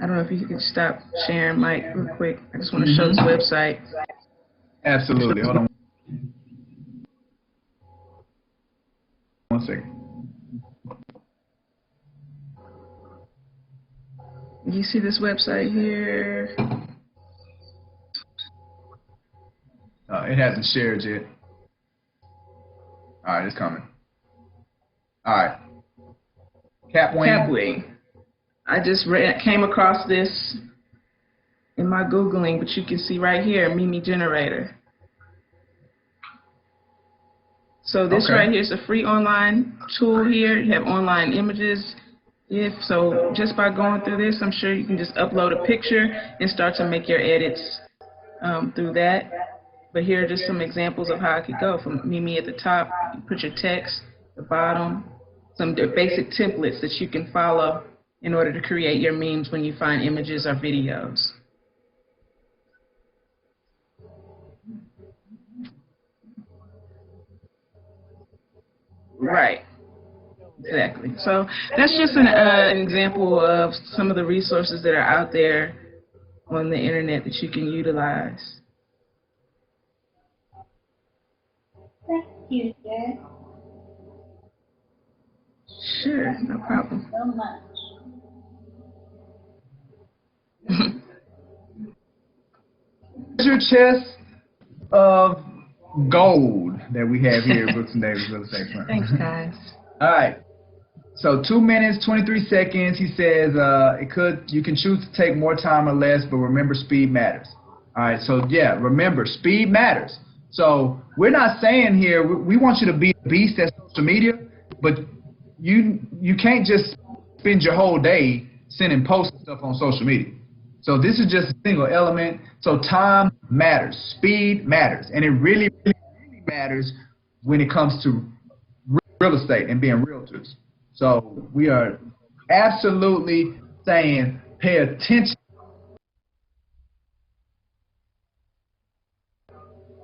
I don't know if you could stop sharing, Mike, real quick. I just want to show this website. Absolutely. Hold on 1 second. You see this website here? It hasn't shared yet. All right, it's coming. All right. Capwing. I just came across this in my Googling, but you can see right here, Meme Generator. So this right here is a free online tool here. You have online images. So just by going through this, I'm sure you can just upload a picture and start to make your edits through that. But here are just some examples of how it could go. From Meme at the top, you put your text at the bottom, some basic templates that you can follow in order to create your memes when you find images or videos. Right. Exactly. So that's just an example of some of the resources that are out there on the internet that you can utilize. Thank you, Jen. Sure, no problem. So much. Treasure chest of gold that we have here at Brooks and Davis Real Estate Firm. Thanks, guys. All right. So 2 minutes, 23 seconds. He says you can choose to take more time or less, but remember speed matters. All right. So yeah, remember speed matters. So we're not saying here we want you to be a beast at social media, but you can't just spend your whole day sending posts and stuff on social media. So this is just a single element. So time matters, speed matters, and it really, really, really matters when it comes to real estate and being realtors. So we are absolutely saying pay attention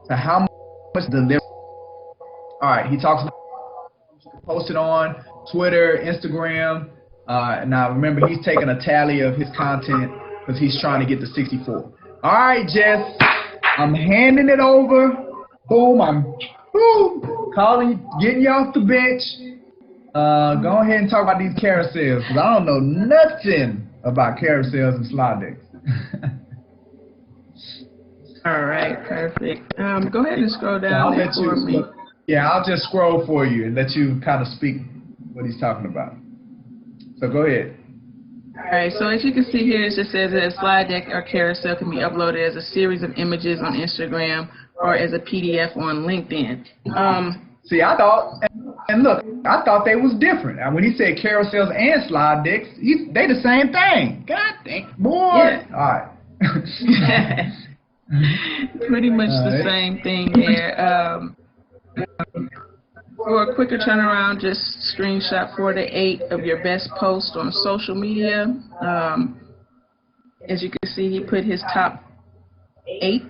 to how much deliver. All right, he talks about post it on Twitter, Instagram. Now remember, he's taking a tally of his content because he's trying to get to 64. All right, Jess, I'm handing it over. Boom, I'm calling, getting you off the bench. Go ahead and talk about these carousels because I don't know nothing about carousels and slide decks. All right, perfect. Go ahead and scroll down I'll there let for me. Yeah, I'll just scroll for you and let you kind of speak what he's talking about. So go ahead. All right, so as you can see here, it just says that a slide deck or carousel can be uploaded as a series of images on Instagram or as a PDF on LinkedIn. See, I thought, and look, I thought they was different. And when he said carousels and slide decks, they the same thing. God dang, boy. Yeah. All right. Pretty much the same thing there. For a quicker turnaround, just screenshot 4 to 8 of your best posts on social media. As you can see, he put his top 8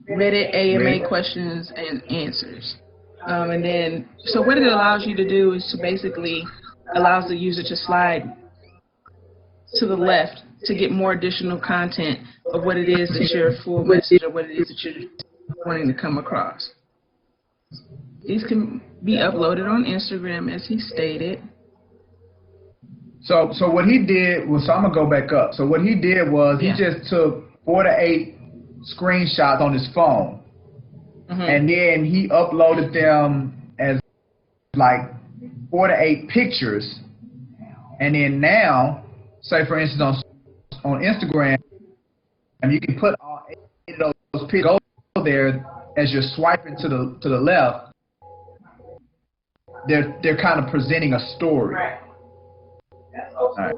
Reddit AMA questions and answers. And then, so what it allows you to do is to basically allows the user to slide to the left to get more additional content of what it is that your full message or what it is that you're wanting to come across. These can be uploaded on Instagram, as he stated. So what he did was, so I'm gonna go back up. So what he did was he just took 4 to 8 screenshots on his phone, and then he uploaded them as like 4 to 8 pictures, and then now, say for instance on Instagram, and you can put all 8 of those pictures go there as you're swiping to the left. They're kind of presenting a story. Right. All right.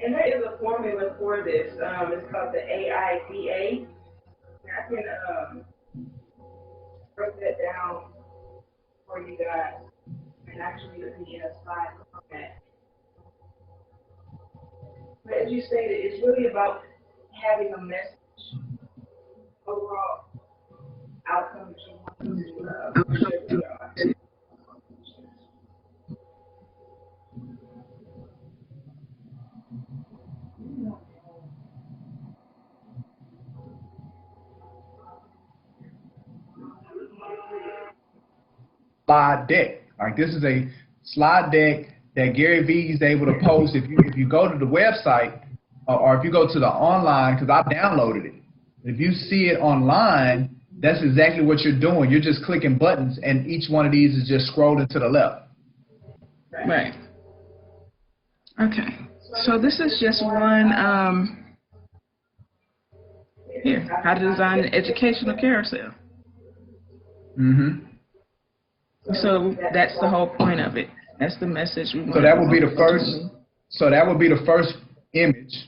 And there is a formula for this. It's called the AIDA. I can break that down for you guys and actually put me in a slide format. But as you stated, it's really about having a message. Overall outcome that you want to share with your audience. Slide deck. Like this is a slide deck that Gary Vee is able to post. If you go to the website or if you go to the online, because I downloaded it. If you see it online, that's exactly what you're doing. You're just clicking buttons, and each one of these is just scrolling to the left. Right. Okay. So this is just one. Here, how to design an educational carousel. So that's the whole point of it. That's the message we want. So that would be the first. So that would be the first image.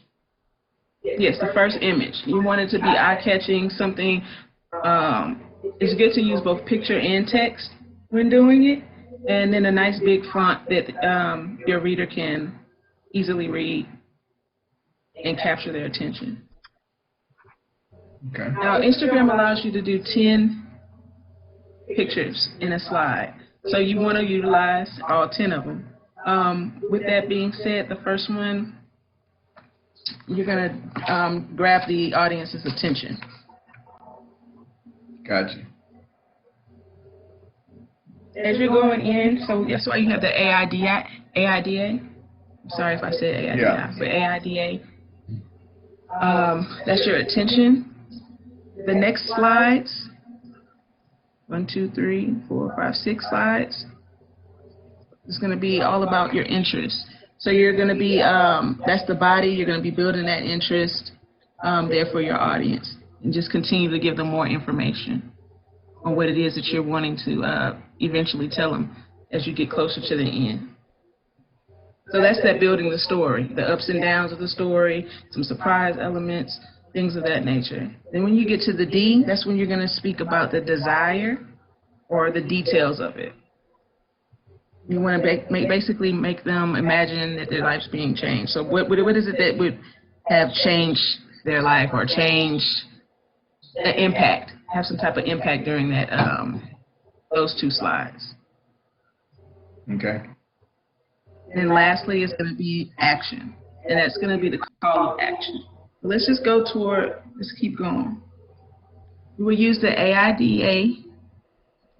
Yes, the first image. You want it to be eye-catching, something. It's good to use both picture and text when doing it, and then a nice big font that your reader can easily read and capture their attention. Okay. Now, Instagram allows you to do 10 pictures in a slide, so you want to utilize all 10 of them. With that being said, the first one you're gonna grab the audience's attention. Gotcha. As you're going in, so that's why you have the AIDA. I'm sorry if I said AIDA, Yeah. but AIDA. That's your attention. The next slides, 1, 2, 3, 4, 5, 6 slides, it's going to be all about your interests. So you're going to be, that's the body, you're going to be building that interest there for your audience. And just continue to give them more information on what it is that you're wanting to eventually tell them as you get closer to the end. So that's that building the story, the ups and downs of the story, some surprise elements, things of that nature. Then when you get to the D, that's when you're going to speak about the desire or the details of it. You want to basically make them imagine that their life's being changed. So what is it that would have changed their life or changed the impact, have some type of impact during that those 2 slides. Okay. And lastly, it's going to be action, and that's going to be the call of action. So let's just go toward, let's keep going. We will use the AIDA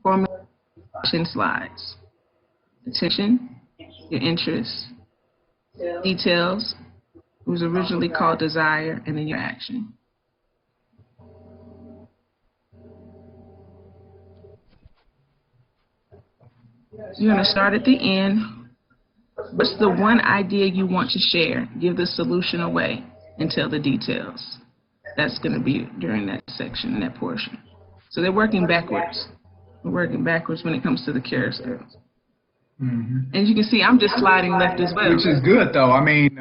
formula action slides. Attention, your interests, details, it was originally called desire, and then your action. You're going to start at the end. What's the one idea you want to share? Give the solution away and tell the details. That's going to be during that section, that portion. So they're working backwards. We're working backwards when it comes to the carousels. Mm-hmm. And you can see I'm just sliding left as well. Which is good, though. I mean,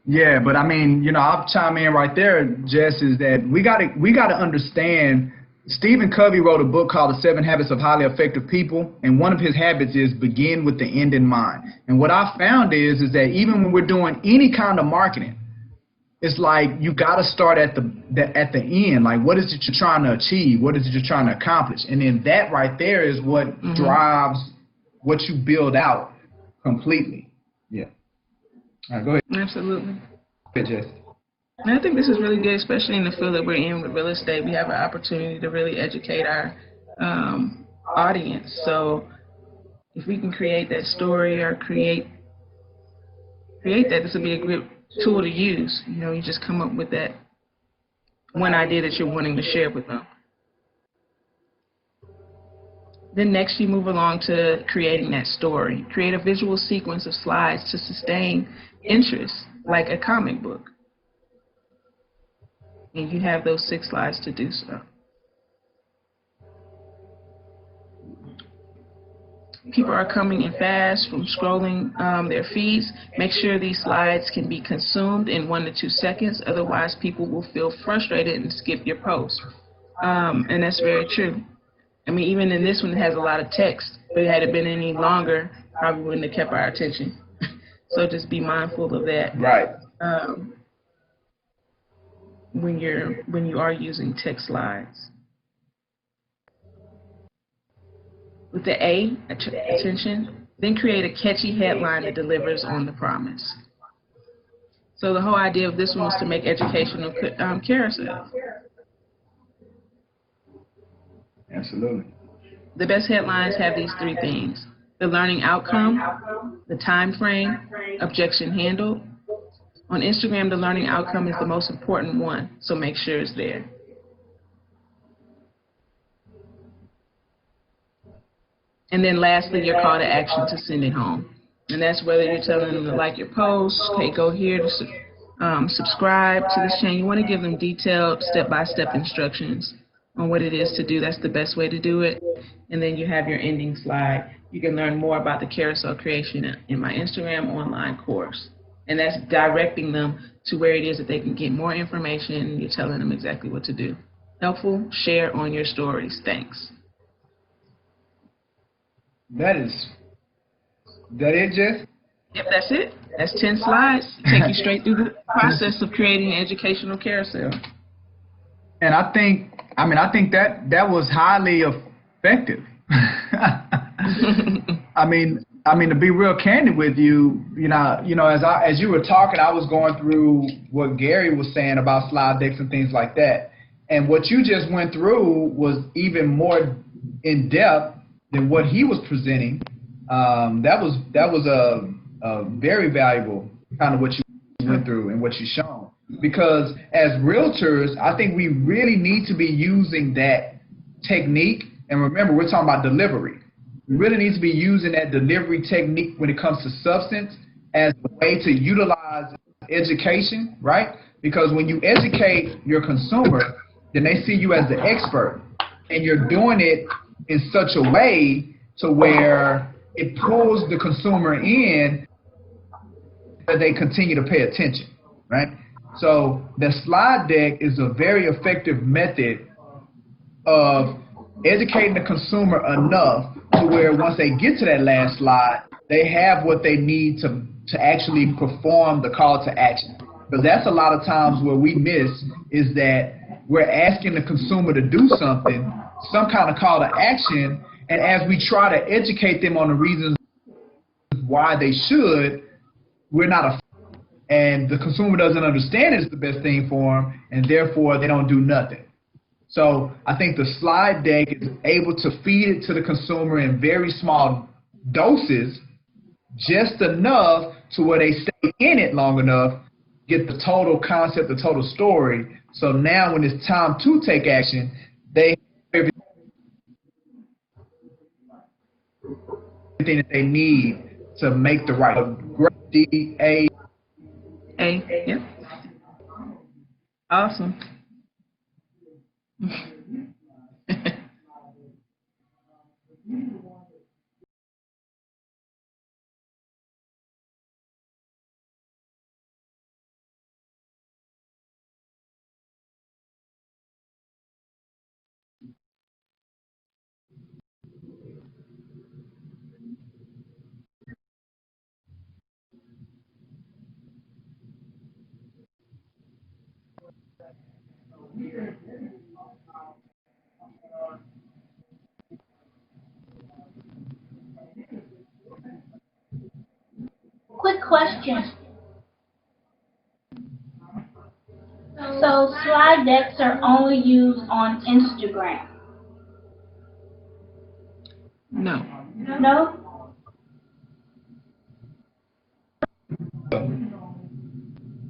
yeah, but I mean, you know, I'll chime in right there, Jess, is that we got to understand. Stephen Covey wrote a book called The 7 Habits of Highly Effective People, and one of his habits is begin with the end in mind. And what I found is that even when we're doing any kind of marketing, it's like you got to start at the end. Like, what is it you're trying to achieve? What is it you're trying to accomplish? And then that right there is what drives what you build out completely. Yeah. All right, go ahead. Absolutely. Go ahead, Jess. And I think this is really good, especially in the field that we're in with real estate. We have an opportunity to really educate our audience. So if we can create that story or create that, this would be a good tool to use. You know, you just come up with that one idea that you're wanting to share with them. Then next you move along to creating that story. Create a visual sequence of slides to sustain interest, like a comic book. And you have those 6 slides to do so. People are coming in fast from scrolling their feeds. Make sure these slides can be consumed in 1 to 2 seconds. Otherwise, people will feel frustrated and skip your post. And that's very true. I mean, even in this one, it has a lot of text. But had it been any longer, probably wouldn't have kept our attention. So just be mindful of that. Right. When you are using text slides. With the A, attention, then create a catchy headline that delivers on the promise. So the whole idea of this one was to make educational carousels. Absolutely. The best headlines have these 3 things: the learning outcome, the time frame, objection handled. On Instagram, the learning outcome is the most important one, so make sure it's there. And then lastly, your call to action to send it home. And that's whether you're telling them to like your post, okay, go here to subscribe to this channel. You want to give them detailed step-by-step instructions on what it is to do. That's the best way to do it. And then you have your ending slide. You can learn more about the carousel creation in my Instagram online course. And that's directing them to where it is that they can get more information, and you're telling them exactly what to do. Helpful? Share on your stories. Thanks. That it, Jess? Yep, that's it. That's 10 slides. Take you straight through the process of creating an educational carousel. And I think that was highly effective. I mean, I mean, to be real candid with you, as you were talking, I was going through what Gary was saying about slide decks and things like that. And what you just went through was even more in depth than what he was presenting. That was a very valuable kind of what you went through and what you shown. Because as realtors, I think we really need to be using that technique. And remember, we're talking about delivery. We really need to be using that delivery technique when it comes to substance as a way to utilize education, right? Because when you educate your consumer, then they see you as the expert, and you're doing it in such a way to where it pulls the consumer in that they continue to pay attention, right? So the slide deck is a very effective method of educating the consumer enough to where once they get to that last slide, they have what they need to actually perform the call to action. Because that's a lot of times where we miss is that we're asking the consumer to do something, some kind of call to action, and as we try to educate them on the reasons why they should, we're not and the consumer doesn't understand it's the best thing for them, and therefore they don't do nothing. So I think the slide deck is able to feed it to the consumer in very small doses, just enough to where they stay in it long enough, get the total concept, the total story. So now when it's time to take action, they have everything that they need to make the right D-A. Yep. Awesome. Quick question. So slide decks are only used on Instagram? No. No?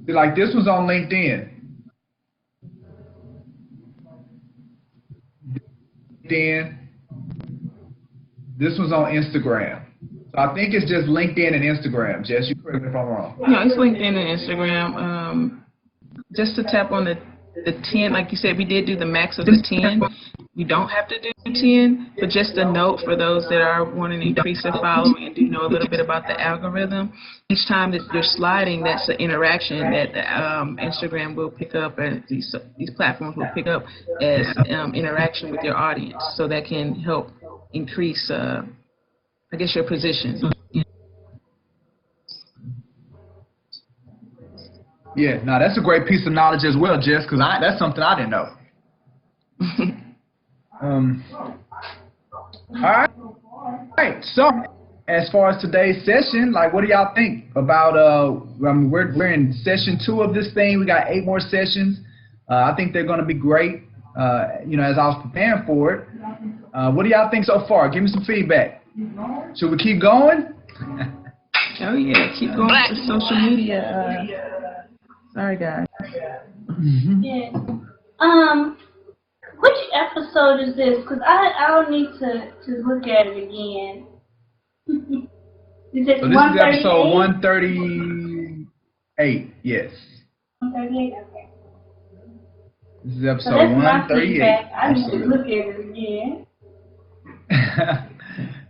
Like this was on LinkedIn. This was on Instagram. So I think it's just LinkedIn and Instagram. Jess, you correct me if I'm wrong. No, it's LinkedIn and Instagram. Just to tap on the 10, like you said, we did do the max of the 10. You don't have to do 10, but just a note for those that are wanting to increase their following and do know a little bit about the algorithm. Each time that you're sliding, that's an interaction that Instagram will pick up, and these platforms will pick up as interaction with your audience. So that can help increase, I guess, your position. Yeah, no, that's a great piece of knowledge as well, Jess, because that's something I didn't know. All right. So, as far as today's session, like, what do y'all think about? We're in session 2 of this thing. We got 8 more sessions. I think they're going to be great. As I was preparing for it, what do y'all think so far? Give me some feedback. Should we keep going? Oh yeah, keep going with the social media. Sorry, guys. Yeah. Which episode is this? Because I'll need to look at it again. Is it So this is episode 138. Yes. 138. Okay. This is episode So that's 138. I need to look at it again.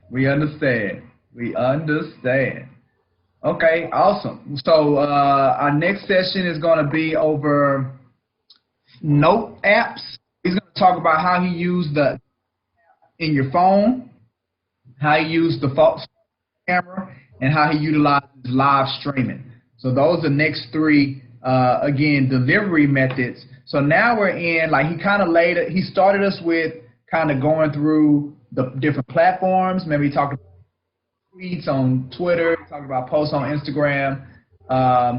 We understand. We understand. Okay, awesome. So our next session is going to be over note apps. He's going to talk about how he used in your phone, how he used the phone camera, and how he utilizes live streaming. So those are the next 3, again, delivery methods. So now we're in, like, he started us with kind of going through the different platforms. Maybe he talked about tweets on Twitter, talking about posts on Instagram.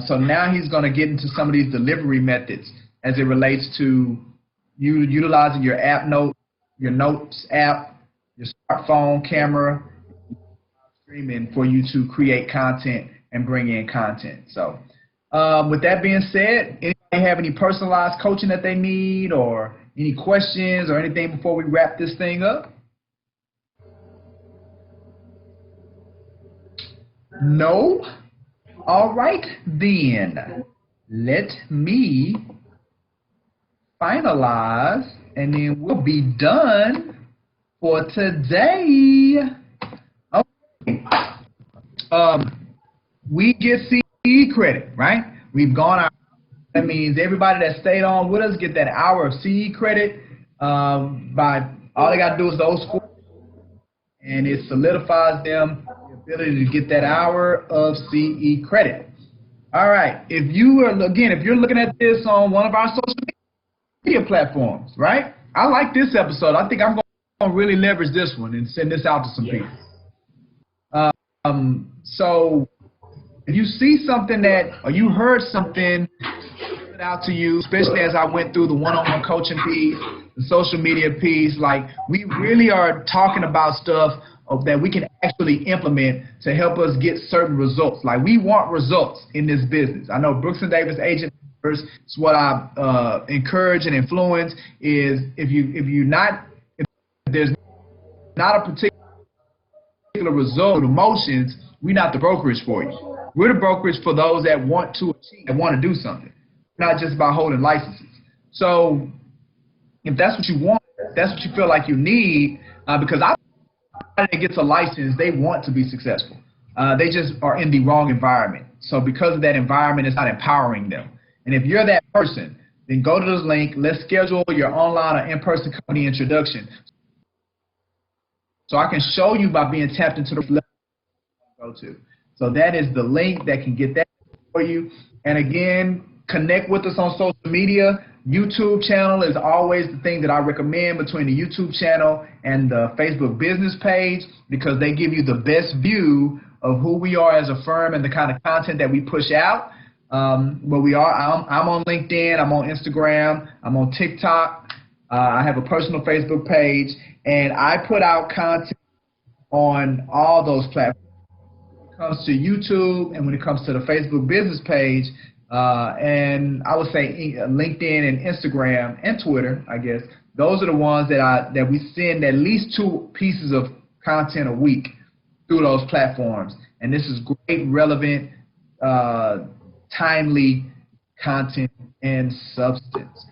So now he's going to get into some of these delivery methods as it relates to you utilizing your app note, your notes app, your smartphone camera, streaming for you to create content and bring in content. So with that being said, anybody have any personalized coaching that they need or any questions or anything before we wrap this thing up? No? All right, then. Let me finalize, and then we'll be done for today. Okay. We get CE credit, right? We've gone out. That means everybody that stayed on with us get that hour of CE credit. By all they got to do is those 4, and it solidifies them the ability to get that hour of CE credit. All right. If you are if you're looking at this on one of our social media platforms, right? I like this episode. I think I'm going to really leverage this one and send this out to some people. So if you see something or you heard something stood out to you, especially as I went through the one-on-one coaching piece, the social media piece, like we really are talking about stuff that we can actually implement to help us get certain results. Like we want results in this business. I know Brooks and Davis agent is what I encourage and influence is if there's not a particular result of emotions, we're not the brokerage for you. We're the brokerage for those that want to achieve and want to do something, not just about holding licenses. So if that's what you want, that's what you feel like you need, because that gets a license, they want to be successful. They just are in the wrong environment. So because of that environment, it's not empowering them. And if you're that person, then go to this link. Let's schedule your online or in-person company introduction. So I can show you by being tapped into the level go to. So that is the link that can get that for you. And again, connect with us on social media. YouTube channel is always the thing that I recommend between the YouTube channel and the Facebook business page, because they give you the best view of who we are as a firm and the kind of content that we push out. But I'm on LinkedIn, I'm on Instagram, I'm on TikTok. I have a personal Facebook page, and I put out content on all those platforms. When it comes to YouTube and when it comes to the Facebook business page, and I would say LinkedIn and Instagram and Twitter, I guess, those are the ones that we send at least 2 pieces of content a week through those platforms. And this is great, relevant, timely content and substance.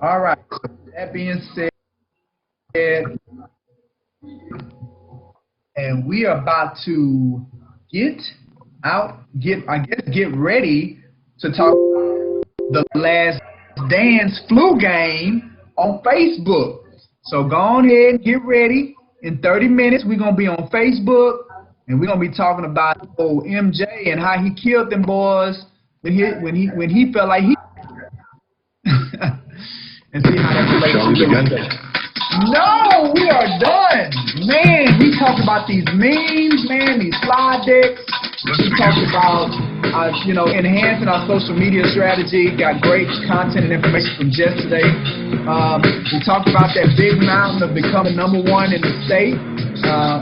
All right, so that being said, and we are about to get ready to talk about the Last Dance flu game on Facebook. So go on ahead and get ready. In 30 minutes, we're going to be on Facebook, and we're going to be talking about old MJ and how he killed them boys when he felt like he and see how that relates to No, we are done. Man, we talked about these memes, man, these slide decks. We talked about, enhancing our social media strategy. Got great content and information from Jess today. We talked about that big mountain of becoming #1 in the state,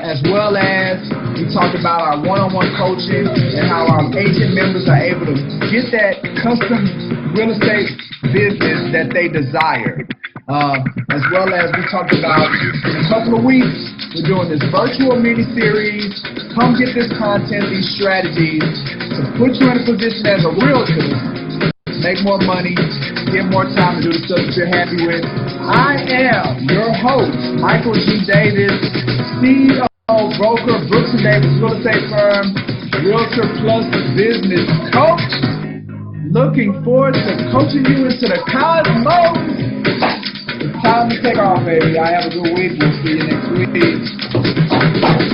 as well as we talked about our one-on-one coaching and how our agent members are able to get that custom real estate business that they desire. As well as we talked about in a couple of weeks, we're doing this virtual mini-series. Come get this content, these strategies to put you in a position as a realtor, make more money, get more time to do the stuff that you're happy with. I am your host, Michael G. Davis, CEO, broker, Brooks & Davis Real Estate Firm, Realtor Plus Business Coach. Looking forward to coaching you into the cosmos. It's time to take off, baby. I have a good week. We'll see you next week.